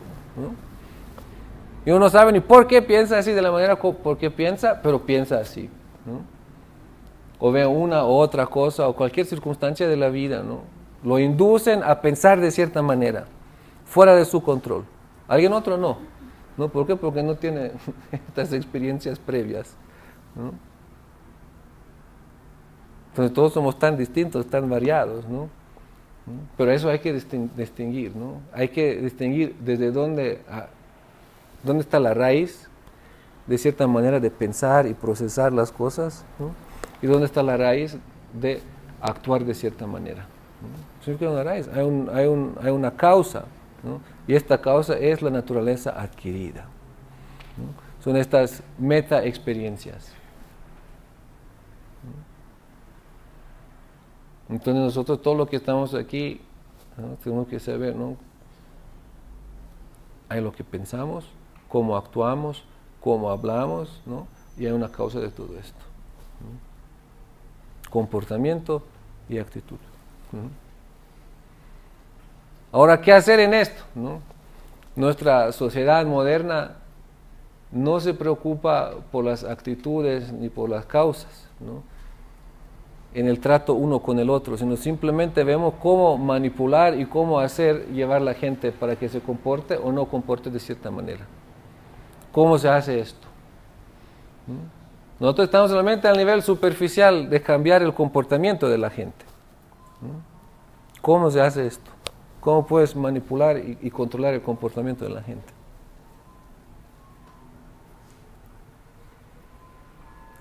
Y uno no sabe ni por qué piensa así, de la manera por qué piensa, pero piensa así, ¿no? O ve una u otra cosa o cualquier circunstancia de la vida, ¿no? Lo inducen a pensar de cierta manera, fuera de su control. Alguien otro no. ¿No? ¿Por qué? Porque no tiene estas experiencias previas, ¿no? Entonces todos somos tan distintos, tan variados, ¿no? Pero eso hay que distinguir, ¿no? Hay que distinguir desde dónde está la raíz, de cierta manera, de pensar y procesar las cosas, ¿no? Y dónde está la raíz de actuar de cierta manera, ¿no? Siempre hay una raíz, hay una causa, ¿no? Y esta causa es la naturaleza adquirida, ¿no? Son estas meta experiencias, ¿no? Entonces nosotros todo lo que estamos aquí, ¿no? Tenemos que saber, ¿no? Hay lo que pensamos, cómo actuamos, cómo hablamos, ¿no? Y hay una causa de todo esto, ¿no? Comportamiento y actitud, ¿no? Ahora, ¿qué hacer en esto, ¿no? Nuestra sociedad moderna no se preocupa por las actitudes ni por las causas, ¿no? En el trato uno con el otro, sino simplemente vemos cómo manipular y cómo llevar a la gente para que se comporte o no comporte de cierta manera. ¿Cómo se hace esto? ¿No? Nosotros estamos solamente al nivel superficial de cambiar el comportamiento de la gente, ¿no? ¿Cómo se hace esto? ¿Cómo puedes manipular y controlar el comportamiento de la gente?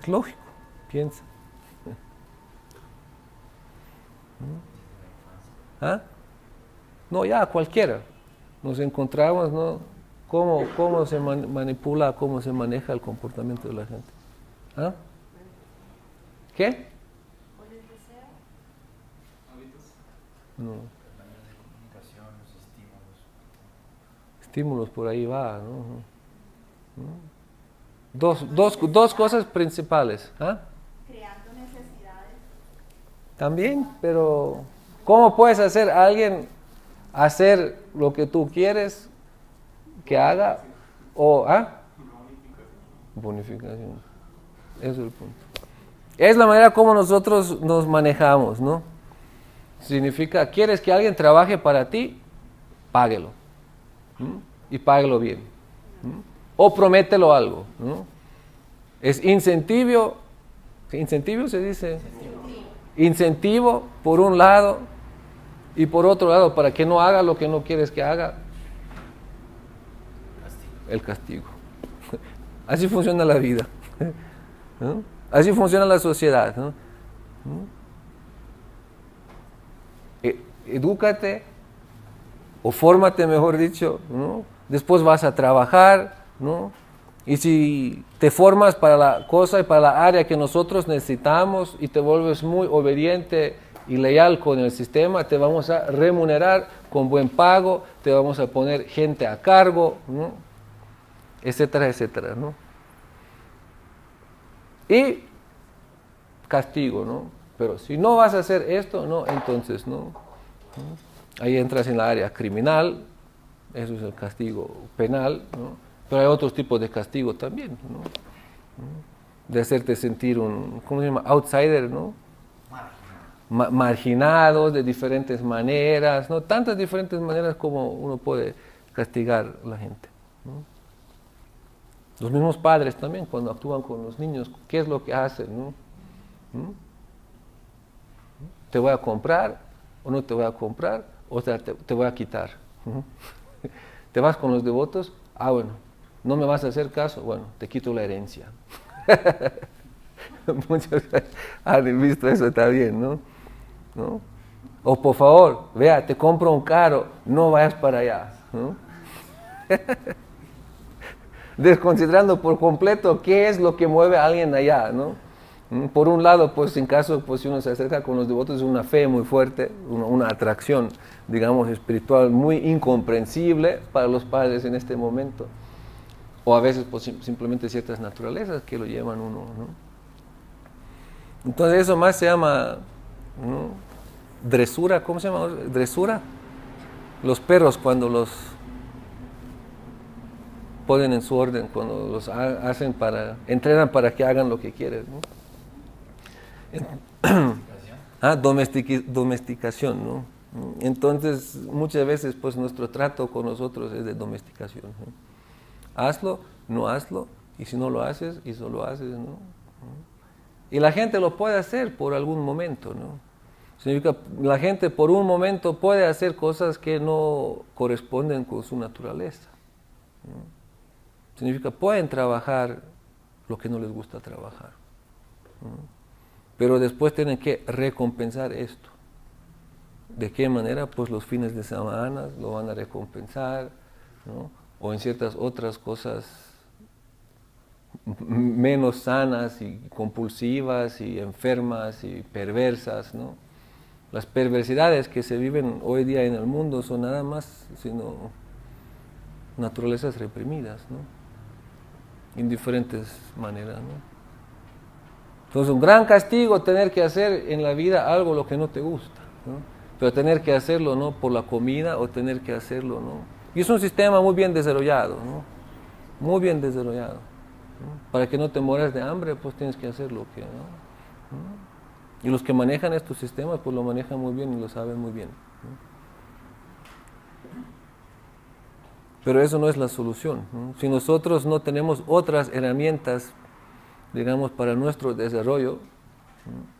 Es lógico, piensa. ¿Ah? No, ya, cualquiera. Nos encontramos, ¿no? ¿Cómo se manipula, cómo se maneja el comportamiento de la gente? ¿Ah? ¿Qué? No. Estímulos por ahí va, ¿no? Dos cosas principales. ¿Ah? Creando necesidades. También, pero ¿cómo puedes hacer a alguien hacer lo que tú quieres que haga? O, ¿ah? Bonificación. Eso es el punto. Es la manera como nosotros nos manejamos, ¿no? Significa, ¿quieres que alguien trabaje para ti? Páguelo. Y páguelo bien. O promételo algo, ¿no? Es incentivo se dice. Incentivo por un lado y por otro lado, para que no haga lo que no quieres que haga, el castigo. Así funciona la vida, ¿no? Así funciona la sociedad, ¿no? Edúcate o fórmate, mejor dicho, ¿no? Después vas a trabajar, ¿no? Y si te formas para la cosa y para la área que nosotros necesitamos y te vuelves muy obediente y leal con el sistema, te vamos a remunerar con buen pago, te vamos a poner gente a cargo, ¿no? Etcétera, etcétera, ¿no? Y castigo, ¿no? Pero si no vas a hacer esto, ¿no? Entonces, ¿no? Ahí entras en la área criminal, eso es el castigo penal, ¿no? Pero hay otros tipos de castigo también, ¿no? De hacerte sentir un, ¿cómo se llama? Outsider, ¿no? Marginados de diferentes maneras, ¿no? Tantas diferentes maneras como uno puede castigar a la gente, ¿no? Los mismos padres también, cuando actúan con los niños, ¿qué es lo que hacen, no? ¿Te voy a comprar o no te voy a comprar? O sea, te voy a quitar. ¿Te vas con los devotos? Ah, bueno, ¿no me vas a hacer caso? Bueno, te quito la herencia. Muchos han visto eso también, ¿no? ¿No? O por favor, vea, te compro un carro, no vayas para allá, ¿no? Desconsiderando por completo qué es lo que mueve a alguien allá, ¿no? Por un lado, pues en caso, pues si uno se acerca con los devotos, es una fe muy fuerte, una atracción, digamos, espiritual muy incomprensible para los padres en este momento. O a veces, pues simplemente ciertas naturalezas que lo llevan uno, ¿no? Entonces eso más se llama, ¿no? Dresura, ¿cómo se llama? Dresura. Los perros cuando los ponen en su orden, cuando los hacen entrenan para que hagan lo que quieren, ¿no? Domesticación, ¿no? Entonces, muchas veces, pues nuestro trato con nosotros es de domesticación, ¿no? Hazlo, no hazlo, y si no lo haces, y solo lo haces, ¿no? Y la gente lo puede hacer por algún momento, ¿no? Significa, la gente por un momento puede hacer cosas que no corresponden con su naturaleza, ¿no? Significa, pueden trabajar lo que no les gusta trabajar, ¿no? Pero después tienen que recompensar esto. ¿De qué manera? Pues los fines de semana lo van a recompensar, ¿no? O en ciertas otras cosas menos sanas y compulsivas y enfermas y perversas, ¿no? Las perversidades que se viven hoy día en el mundo son nada más sino naturalezas reprimidas, ¿no? En diferentes maneras, ¿no? Entonces, un gran castigo tener que hacer en la vida algo lo que no te gusta, ¿no? Pero tener que hacerlo, ¿no? Por la comida o tener que hacerlo, ¿no? Y es un sistema muy bien desarrollado, ¿no? Muy bien desarrollado, ¿no? Para que no te mueras de hambre, pues tienes que hacer lo que, ¿no? Y los que manejan estos sistemas, pues lo manejan muy bien y lo saben muy bien, ¿no? Pero eso no es la solución, ¿no? Si nosotros no tenemos otras herramientas, digamos, para nuestro desarrollo, ¿no?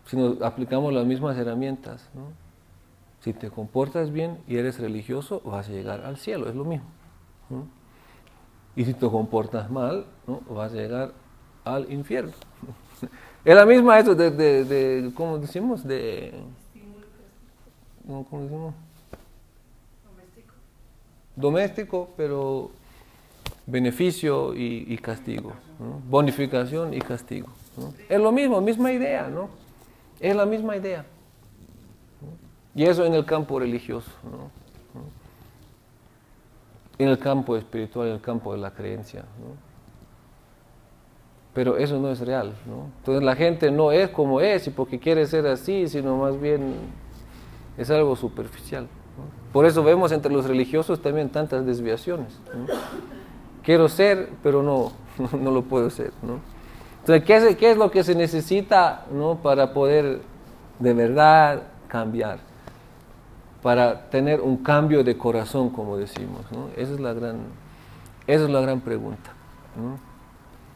Si nos aplicamos las mismas herramientas, ¿no? Si te comportas bien y eres religioso, vas a llegar al cielo, es lo mismo, ¿no? Y si te comportas mal, ¿no? Vas a llegar al infierno. Es la misma eso ¿cómo decimos? ¿Cómo decimos? Doméstico, pero beneficio y castigo, ¿no? Bonificación y castigo, ¿no? Es lo mismo, misma idea, ¿no? Es la misma idea, ¿no? Y eso en el campo religioso, ¿no? En el campo espiritual, en el campo de la creencia, ¿no? Pero eso no es real, ¿no? Entonces la gente no es como es y porque quiere ser así, sino más bien es algo superficial, ¿no? Por eso vemos entre los religiosos también tantas desviaciones, ¿no? Quiero ser, pero no lo puedo ser, ¿no? Entonces, ¿qué es lo que se necesita, ¿no? Para poder de verdad cambiar? Para tener un cambio de corazón, como decimos, ¿no? Esa es la gran pregunta, ¿no?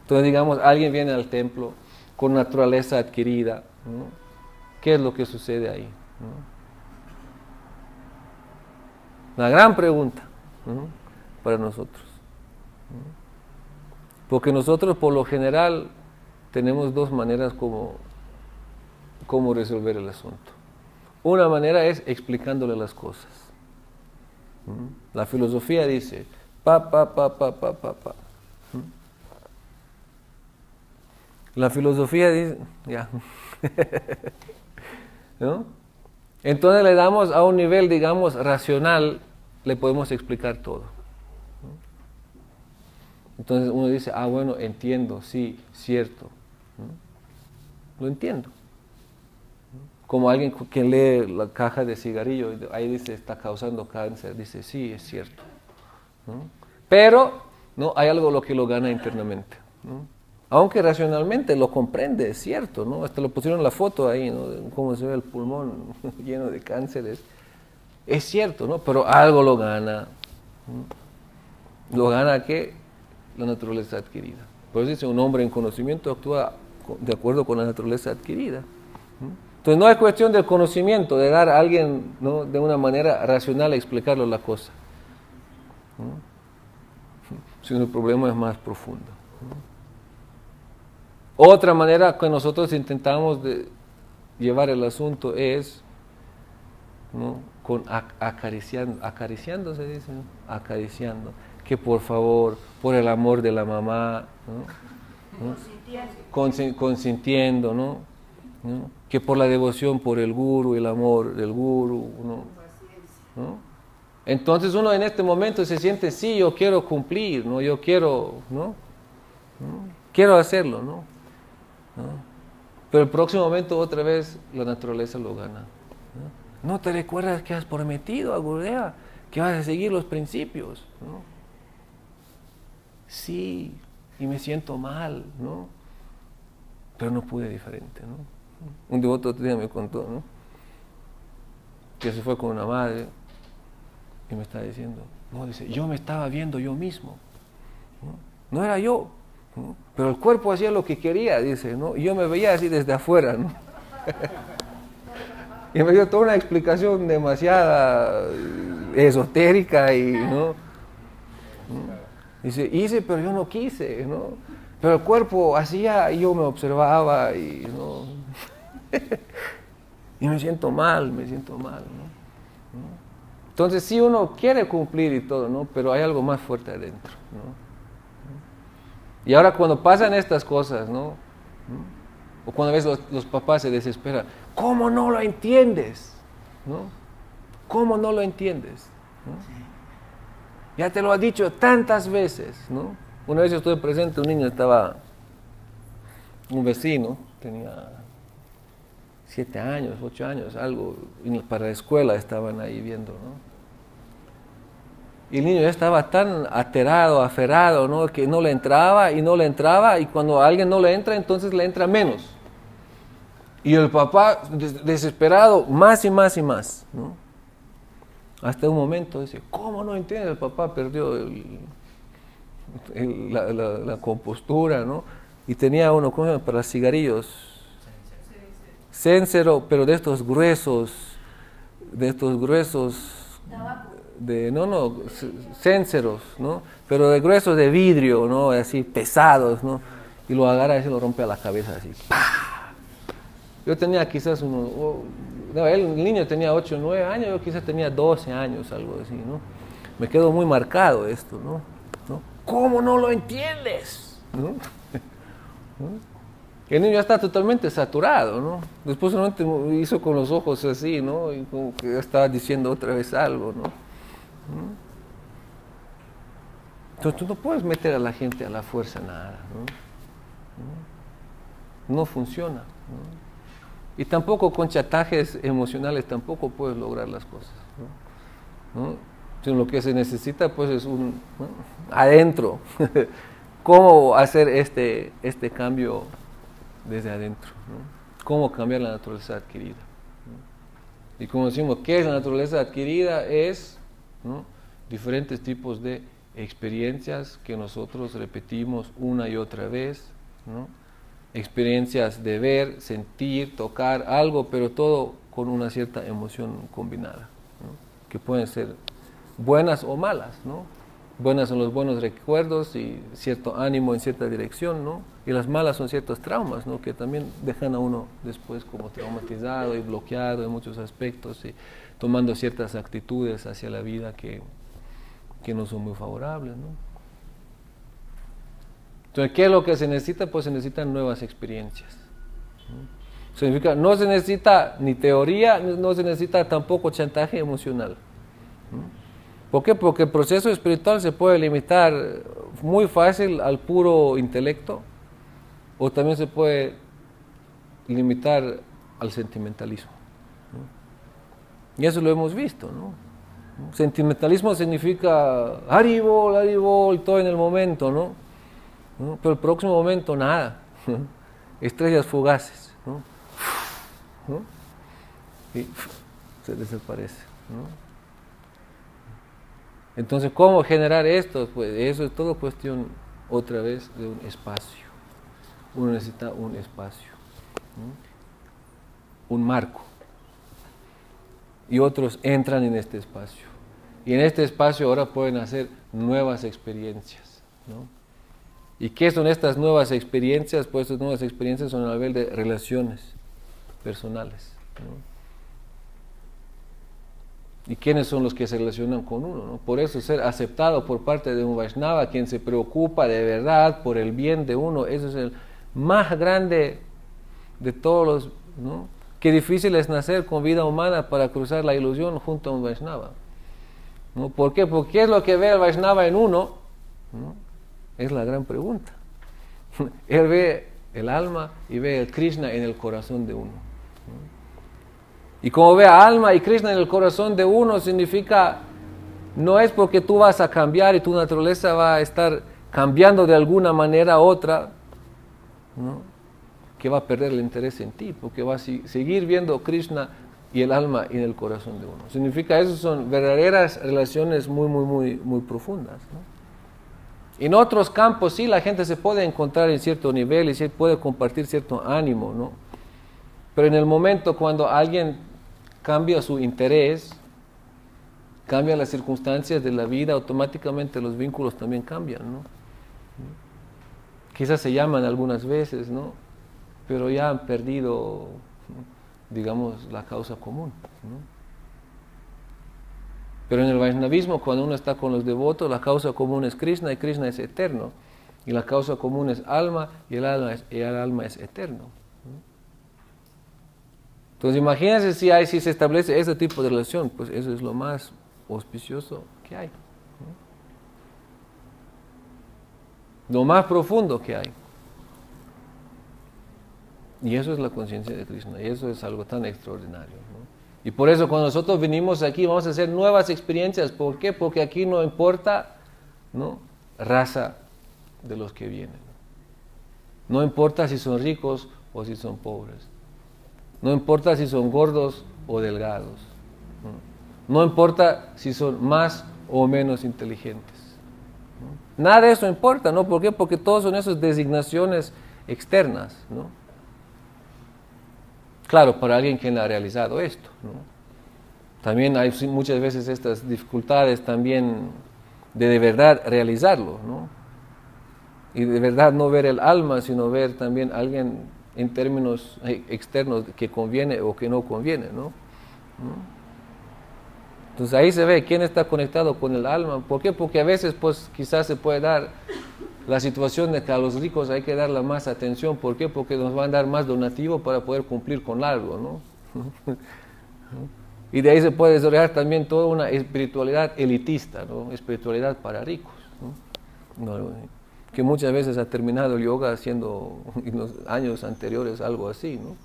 Entonces, digamos, alguien viene al templo con naturaleza adquirida, ¿no? ¿Qué es lo que sucede ahí, ¿no? La gran pregunta, ¿no? Para nosotros, ¿no? Porque nosotros, por lo general, tenemos dos maneras como resolver el asunto. Una manera es explicándole las cosas. La filosofía dice, pa. La filosofía dice, ya. ¿No? Entonces le damos a un nivel, digamos, racional, le podemos explicar todo. Entonces uno dice, bueno, entiendo, sí, cierto. Lo entiendo. Como alguien que lee la caja de cigarrillo, ahí dice, está causando cáncer, dice, sí, es cierto, ¿no? Pero no hay algo lo que lo gana internamente, ¿no? Aunque racionalmente lo comprende, es cierto, ¿no? Hasta lo pusieron la foto ahí, ¿no? De cómo se ve el pulmón lleno de cánceres. Es cierto, ¿no? Pero algo lo gana, ¿no? ¿Lo gana qué? La naturaleza adquirida. Por eso dice, un hombre en conocimiento actúa de acuerdo con la naturaleza adquirida, ¿no? Entonces no es cuestión del conocimiento, de dar a alguien, ¿no? De una manera racional a explicarle la cosa, ¿no? Sino el problema es más profundo, ¿no? Otra manera que nosotros intentamos de llevar el asunto es, ¿no? Con acariciando se dice, ¿no? Acariciando, que por favor, por el amor de la mamá, ¿no? Consintiendo, ¿no? Que por la devoción por el guru, el amor del guru, ¿no? Entonces uno en este momento se siente, sí, yo quiero cumplir, ¿no? Yo quiero, ¿no? Quiero hacerlo, ¿no? Pero el próximo momento otra vez la naturaleza lo gana, ¿no? ¿No te recuerdas que has prometido a Gurudeva que vas a seguir los principios, ¿no? Sí, y me siento mal, ¿no? Pero no pude diferente, ¿no? Un devoto otro día me contó, ¿no? Que se fue con una madre y me está diciendo, no, dice, yo me estaba viendo yo mismo, ¿no? No era yo, ¿no? Pero el cuerpo hacía lo que quería, dice, ¿no? Y yo me veía así desde afuera, ¿no? Y me dio toda una explicación demasiada esotérica y, ¿no? Dice, hice, pero yo no quise, ¿no? Pero el cuerpo hacía y yo me observaba y, ¿no? Y me siento mal, ¿no? Entonces sí uno quiere cumplir y todo, ¿no? Pero hay algo más fuerte adentro, ¿no? Y ahora cuando pasan estas cosas, ¿no? O cuando ves los papás se desesperan, ¿cómo no lo entiendes? ¿No? ¿Cómo no lo entiendes? ¿No? Ya te lo ha dicho tantas veces, ¿no? Una vez yo estuve presente, un vecino, tenía 7 años, 8 años, algo, para la escuela estaban ahí viendo, ¿no? Y el niño ya estaba tan aterrado, aferrado, ¿no? Que no le entraba, y cuando a alguien no le entra, entonces le entra menos. Y el papá, desesperado, más y más y más, ¿no? Hasta un momento dice, ¿cómo no entiende? El papá perdió la compostura, ¿no? Y tenía uno, ¿cómo se llama? Para cigarrillos, céncero, pero de estos gruesos, cénceros, ¿no? Pero de gruesos de vidrio, ¿no? Así pesados, ¿no? Y lo agarra y se lo rompe a la cabeza así. ¡Pah! Yo tenía quizás el niño tenía 8 o 9 años, yo quizás tenía 12 años, algo así, ¿no? Me quedó muy marcado esto, ¿no? ¿Cómo no lo entiendes? ¿No? El niño ya está totalmente saturado, ¿no? Después solamente hizo con los ojos así, ¿no? Y como que ya estaba diciendo otra vez algo, ¿no? Entonces tú no puedes meter a la gente a la fuerza nada, ¿no? No funciona, ¿no? Y tampoco con chantajes emocionales tampoco puedes lograr las cosas, ¿no? Entonces, lo que se necesita pues es ¿no? Adentro. ¿Cómo hacer este cambio desde adentro, ¿no? ¿Cómo cambiar la naturaleza adquirida? ¿No? Y como decimos, ¿qué es la naturaleza adquirida? Es, ¿no? Diferentes tipos de experiencias que nosotros repetimos una y otra vez, ¿no? Experiencias de ver, sentir, tocar algo, pero todo con una cierta emoción combinada, ¿no? Que pueden ser buenas o malas, ¿no? Buenas son los buenos recuerdos y cierto ánimo en cierta dirección, ¿no? Y las malas son ciertos traumas, ¿no? Que también dejan a uno después como traumatizado y bloqueado en muchos aspectos y tomando ciertas actitudes hacia la vida que no son muy favorables, ¿no? Entonces, ¿qué es lo que se necesita? Pues se necesitan nuevas experiencias, ¿no? Significa, no se necesita ni teoría, no se necesita tampoco chantaje emocional, ¿no? ¿Por qué? Porque el proceso espiritual se puede limitar muy fácil al puro intelecto o también se puede limitar al sentimentalismo, ¿no? Y eso lo hemos visto, ¿no? Sentimentalismo significa Haribol, Haribol, todo en el momento, ¿no? Pero el próximo momento nada, ¿no? Estrellas fugaces, ¿no? ¿No? Y se desaparece, ¿no? Entonces, ¿cómo generar esto? Pues eso es todo cuestión, otra vez, de un espacio. Uno necesita un espacio, ¿no? Un marco. Y otros entran en este espacio. Y en este espacio ahora pueden hacer nuevas experiencias, ¿no? ¿Y qué son estas nuevas experiencias? Pues estas nuevas experiencias son a nivel de relaciones personales, ¿no? ¿Y quiénes son los que se relacionan con uno, ¿no? Por eso ser aceptado por parte de un Vaishnava, quien se preocupa de verdad por el bien de uno, eso es el más grande de todos los, ¿no? Qué difícil es nacer con vida humana para cruzar la ilusión junto a un Vaishnava, ¿no? ¿Por qué? Porque ¿qué es lo que ve el Vaishnava en uno? ¿No? Es la gran pregunta. Él ve el alma y ve el Krishna en el corazón de uno, ¿no? Y como ve a alma y Krishna en el corazón de uno, significa, no es porque tú vas a cambiar y tu naturaleza va a estar cambiando de alguna manera u otra, ¿no? Que va a perder el interés en ti, porque va a seguir viendo Krishna y el alma en el corazón de uno. Significa, eso son verdaderas relaciones muy profundas, ¿no? En otros campos sí la gente se puede encontrar en cierto nivel y sí puede compartir cierto ánimo, ¿no? Pero en el momento cuando alguien cambia su interés, cambia las circunstancias de la vida, automáticamente los vínculos también cambian, ¿no? Quizás se llaman algunas veces, ¿no? Pero ya han perdido, digamos, la causa común, ¿no? Pero en el Vaishnavismo, cuando uno está con los devotos, la causa común es Krishna y Krishna es eterno. Y la causa común es alma y el alma es eterno, ¿no? Entonces imagínense si se establece ese tipo de relación, pues eso es lo más auspicioso que hay, ¿no? Lo más profundo que hay. Y eso es la conciencia de Krishna, y eso es algo tan extraordinario, ¿no? Y por eso cuando nosotros venimos aquí vamos a hacer nuevas experiencias. ¿Por qué? Porque aquí no importa, ¿no?, raza de los que vienen. No importa si son ricos o si son pobres. No importa si son gordos o delgados. No importa si son más o menos inteligentes. Nada de eso importa, ¿no? ¿Por qué? Porque todos son esas designaciones externas, ¿no? Claro, para alguien que ha realizado esto, ¿no? también hay muchas veces estas dificultades también de verdad realizarlo, ¿no? Y de verdad no ver el alma, sino ver también a alguien en términos externos que conviene o que no conviene, ¿no? Entonces ahí se ve quién está conectado con el alma. ¿Por qué? Porque a veces pues quizás se puede dar la situación de que a los ricos hay que darle más atención. ¿Por qué? Porque nos van a dar más donativo para poder cumplir con algo, ¿no? Y de ahí se puede desarrollar también toda una espiritualidad elitista, ¿no? Espiritualidad para ricos, ¿no? Que muchas veces ha terminado el yoga haciendo en los años anteriores algo así, ¿no?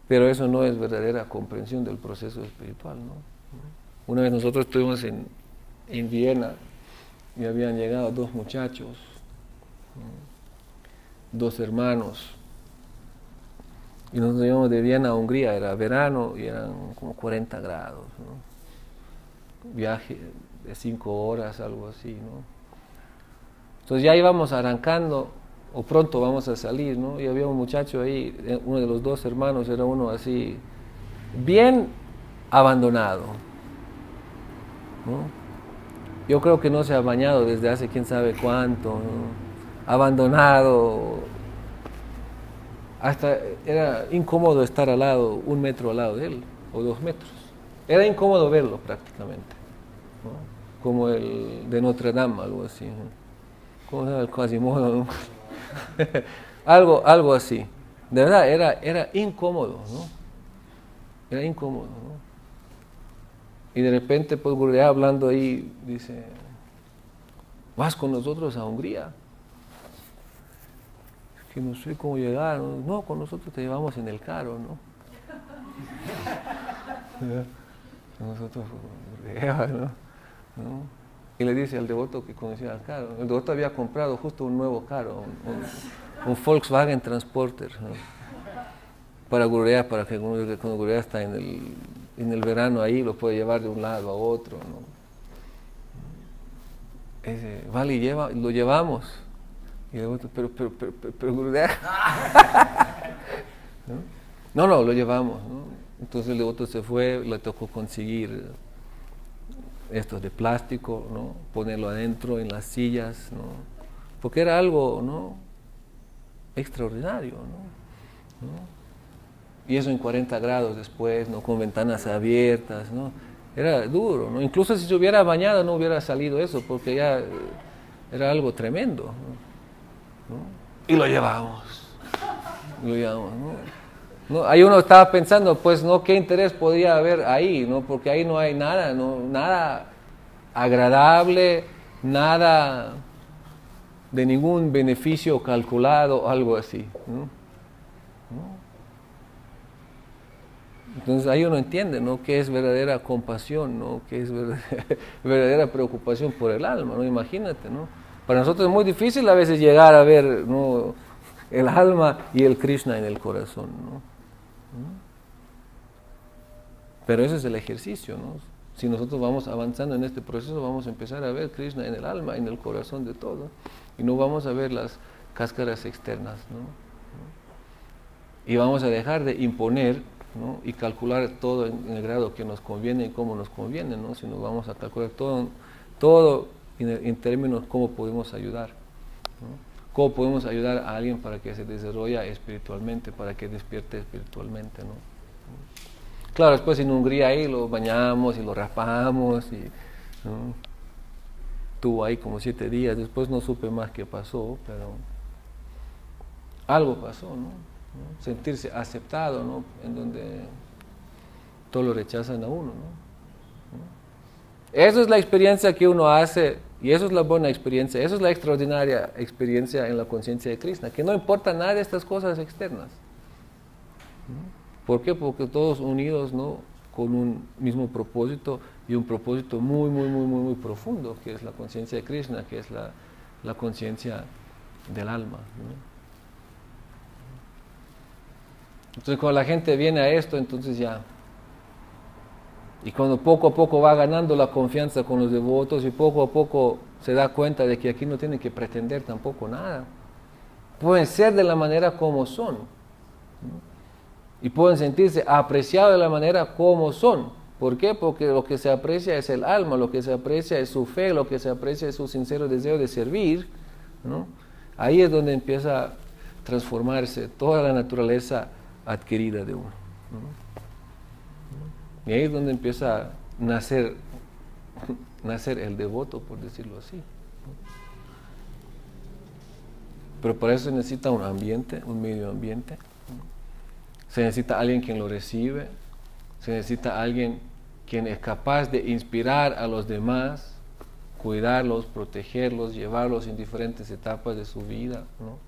Pero eso no es verdadera comprensión del proceso espiritual, ¿no? Una vez nosotros estuvimos en Viena y habían llegado dos muchachos, dos hermanos, y nosotros íbamos de Viena a Hungría, era verano y eran como 40 grados, ¿no? Viaje de 5 horas, algo así, ¿no? Entonces ya íbamos arrancando, o pronto vamos a salir, ¿no? Y había un muchacho ahí, uno de los dos hermanos, era uno así, bien abandonado, ¿no? Yo creo que no se ha bañado desde hace quién sabe cuánto, ¿no? Abandonado, hasta era incómodo estar al lado, 1 metro al lado de él, o 2 metros. Era incómodo verlo prácticamente, ¿no? Como el de Notre Dame, algo así, ¿no? ¿Cómo se llama? El Quasimodo, ¿no? algo así. De verdad, era incómodo, ¿no? Era incómodo, ¿no? Y de repente, pues, Gurudev hablando ahí, dice, ¿vas con nosotros a Hungría? Es que no sé cómo llegar, ¿no? No, con nosotros te llevamos en el carro, ¿no? Nosotros, Gurudev, ¿no? Y le dice al devoto que conocía el carro. El devoto había comprado justo un nuevo carro, un Volkswagen Transporter, ¿no? Para Gurudev, para que cuando Gurudev está en el verano ahí, lo puede llevar de un lado a otro, ¿no? Dice, vale, lo llevamos. Y el devoto, pero Gurudev. ¿No? No, lo llevamos, ¿no? Entonces el devoto se fue, le tocó conseguir estos de plástico, ¿no? Ponerlo adentro en las sillas, ¿no? Porque era algo, ¿no? Extraordinario, ¿no? Y eso en 40 grados después, ¿no? Con ventanas abiertas, ¿no? Era duro, ¿no? Incluso si se hubiera bañado no hubiera salido eso, porque ya era algo tremendo, ¿no? Y lo llevamos, ¿no? No, ahí uno estaba pensando, pues, ¿no? ¿Qué interés podría haber ahí, no? Porque ahí no hay nada, ¿no? Nada agradable, nada de ningún beneficio calculado, algo así, ¿no? Entonces ahí uno entiende, ¿no? ¿Qué es verdadera compasión, ¿no? ¿Qué es verdadera preocupación por el alma, ¿no? Imagínate, ¿no? Para nosotros es muy difícil a veces llegar a ver, ¿no? El alma y el Krishna en el corazón, ¿no? Pero ese es el ejercicio, ¿no? Si nosotros vamos avanzando en este proceso, vamos a empezar a ver Krishna en el alma, en el corazón de todo, y no vamos a ver las cáscaras externas, ¿no? Y vamos a dejar de imponer, ¿no? Y calcular todo en el grado que nos conviene y cómo nos conviene, ¿no? Sino vamos a calcular todo en términos cómo podemos ayudar, ¿no? Cómo podemos ayudar a alguien para que se desarrolle espiritualmente, para que despierte espiritualmente, ¿no? Claro, después en Hungría ahí lo bañamos y lo raspamos, y, ¿no? Estuvo ahí como 7 días, después no supe más qué pasó, pero algo pasó, ¿no? Sentirse aceptado, ¿no? En donde todo lo rechazan a uno, ¿no? Esa es la experiencia que uno hace, y eso es la buena experiencia, eso es la extraordinaria experiencia en la conciencia de Krishna, que no importa nada de estas cosas externas. ¿Por qué? Porque todos unidos, ¿no? Con un mismo propósito, y un propósito muy, muy, muy, muy, muy profundo, que es la conciencia de Krishna, que es la conciencia del alma, ¿no? Entonces cuando la gente viene a esto, entonces ya, y cuando poco a poco va ganando la confianza con los devotos y poco a poco se da cuenta de que aquí no tienen que pretender tampoco nada, pueden ser de la manera como son, ¿no? y pueden sentirse apreciados de la manera como son. ¿Por qué? Porque lo que se aprecia es el alma, lo que se aprecia es su fe, lo que se aprecia es su sincero deseo de servir, ¿no? Ahí es donde empieza a transformarse toda la naturaleza adquirida de uno, ¿no? Y ahí es donde empieza a nacer el devoto, por decirlo así. Pero para eso se necesita un ambiente, un medio ambiente. Se necesita alguien quien lo recibe, se necesita alguien quien es capaz de inspirar a los demás, cuidarlos, protegerlos, llevarlos en diferentes etapas de su vida, ¿no?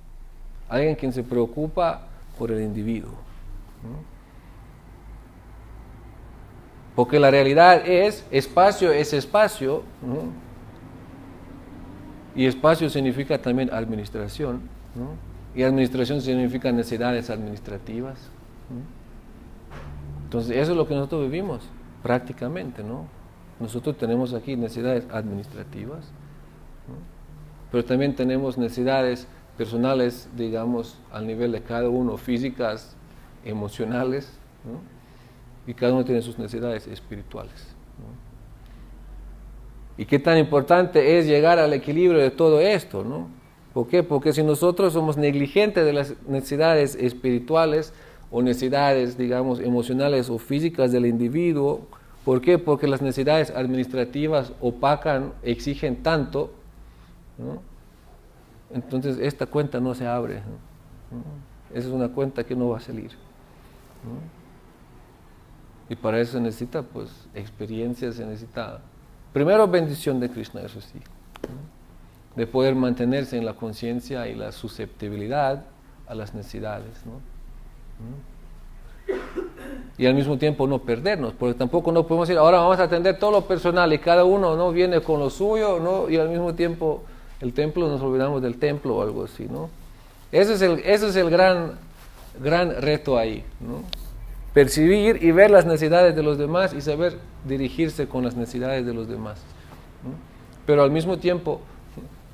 Alguien quien se preocupa por el individuo, ¿no? Porque la realidad es espacio, ¿no? Y espacio significa también administración, ¿no? Y administración significa necesidades administrativas, ¿no? Entonces eso es lo que nosotros vivimos prácticamente, ¿no? Nosotros tenemos aquí necesidades administrativas, ¿no? Pero también tenemos necesidades personales, digamos, al nivel de cada uno, físicas, emocionales, ¿no? Y cada uno tiene sus necesidades espirituales, ¿no? Y qué tan importante es llegar al equilibrio de todo esto, ¿no? ¿Por qué? Porque si nosotros somos negligentes de las necesidades espirituales o necesidades, digamos, emocionales o físicas del individuo, ¿por qué? Porque las necesidades administrativas opacan, exigen tanto, ¿no? Entonces esta cuenta no se abre, ¿no? Esa es una cuenta que no va a salir, ¿no? Y para eso se necesita, pues, experiencia, se necesita, primero, bendición de Krishna, eso sí, ¿no? De poder mantenerse en la conciencia y la susceptibilidad a las necesidades, ¿no? Y al mismo tiempo no perdernos, porque tampoco no podemos decir, ahora vamos a atender todo lo personal y cada uno, ¿no?, viene con lo suyo, ¿no?, y al mismo tiempo el templo, nos olvidamos del templo o algo así, ¿no? Ese es el gran reto ahí, ¿no? Percibir y ver las necesidades de los demás y saber dirigirse con las necesidades de los demás, ¿no? Pero al mismo tiempo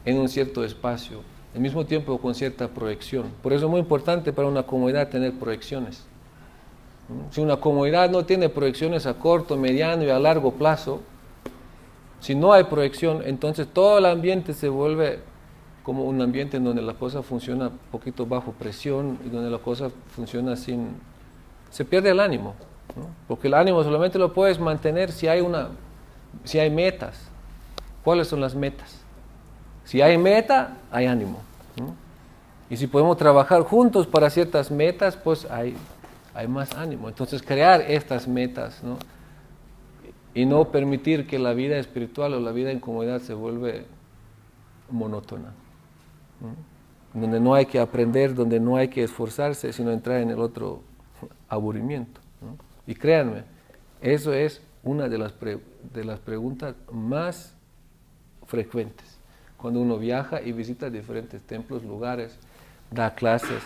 en un cierto espacio, al mismo tiempo con cierta proyección. Por eso es muy importante para una comunidad tener proyecciones, ¿no? Si una comunidad no tiene proyecciones a corto, mediano y a largo plazo, si no hay proyección, entonces todo el ambiente se vuelve como un ambiente en donde la cosa funciona un poquito bajo presión y donde la cosa funciona se pierde el ánimo, ¿no? Porque el ánimo solamente lo puedes mantener si hay metas. ¿Cuáles son las metas? Si hay meta, hay ánimo, ¿no? Y si podemos trabajar juntos para ciertas metas, pues hay más ánimo. Entonces crear estas metas, ¿no? Y no permitir que la vida espiritual o la vida en comunidad se vuelve monótona, ¿no? Donde no hay que aprender, donde no hay que esforzarse, sino entrar en el otro aburrimiento, ¿no? Y créanme, eso es una de las preguntas más frecuentes cuando uno viaja y visita diferentes templos, lugares, da clases,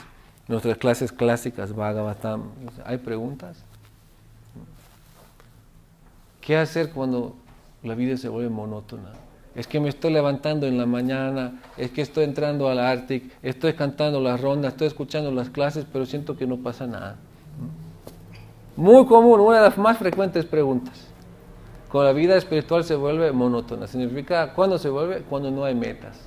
nuestras clases clásicas, Bhagavatam. ¿Hay preguntas? ¿Qué hacer cuando la vida se vuelve monótona? Es que me estoy levantando en la mañana, es que estoy entrando al Arctic, estoy cantando las rondas, estoy escuchando las clases, pero siento que no pasa nada. Muy común, una de las más frecuentes preguntas. Cuando la vida espiritual se vuelve monótona, significa, ¿cuándo se vuelve? Cuando no hay metas.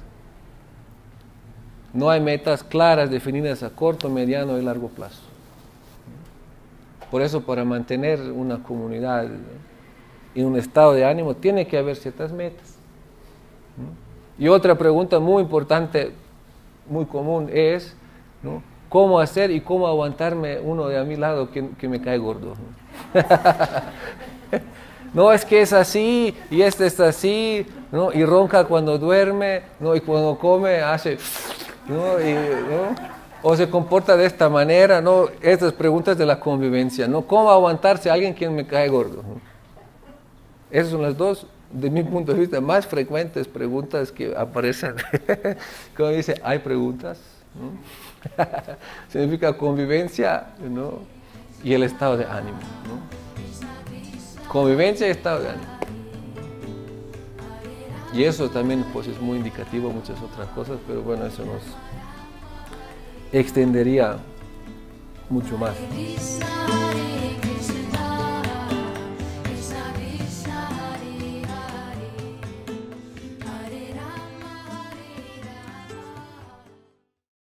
No hay metas claras, definidas a corto, mediano y largo plazo. Por eso, para mantener una comunidad en un estado de ánimo, tiene que haber ciertas metas. Y otra pregunta muy importante, muy común es, ¿no?, ¿cómo hacer y cómo aguantarme uno de a mi lado que me cae gordo? No, es que es así, y este es así, ¿no?, y ronca cuando duerme, ¿no?, y cuando come hace, ¿no?, ¿no?, o se comporta de esta manera, ¿no? Estas preguntas de la convivencia, ¿no? ¿Cómo aguantarse a alguien quien me cae gordo? Esas son las dos, de mi punto de vista, más frecuentes preguntas que aparecen. Como dice, ¿hay preguntas? ¿No? Significa convivencia, ¿no?, y el estado de ánimo, ¿no? Convivencia y estado de ánimo. Y eso también, pues, es muy indicativo de muchas otras cosas, pero bueno, eso nos extendería mucho más.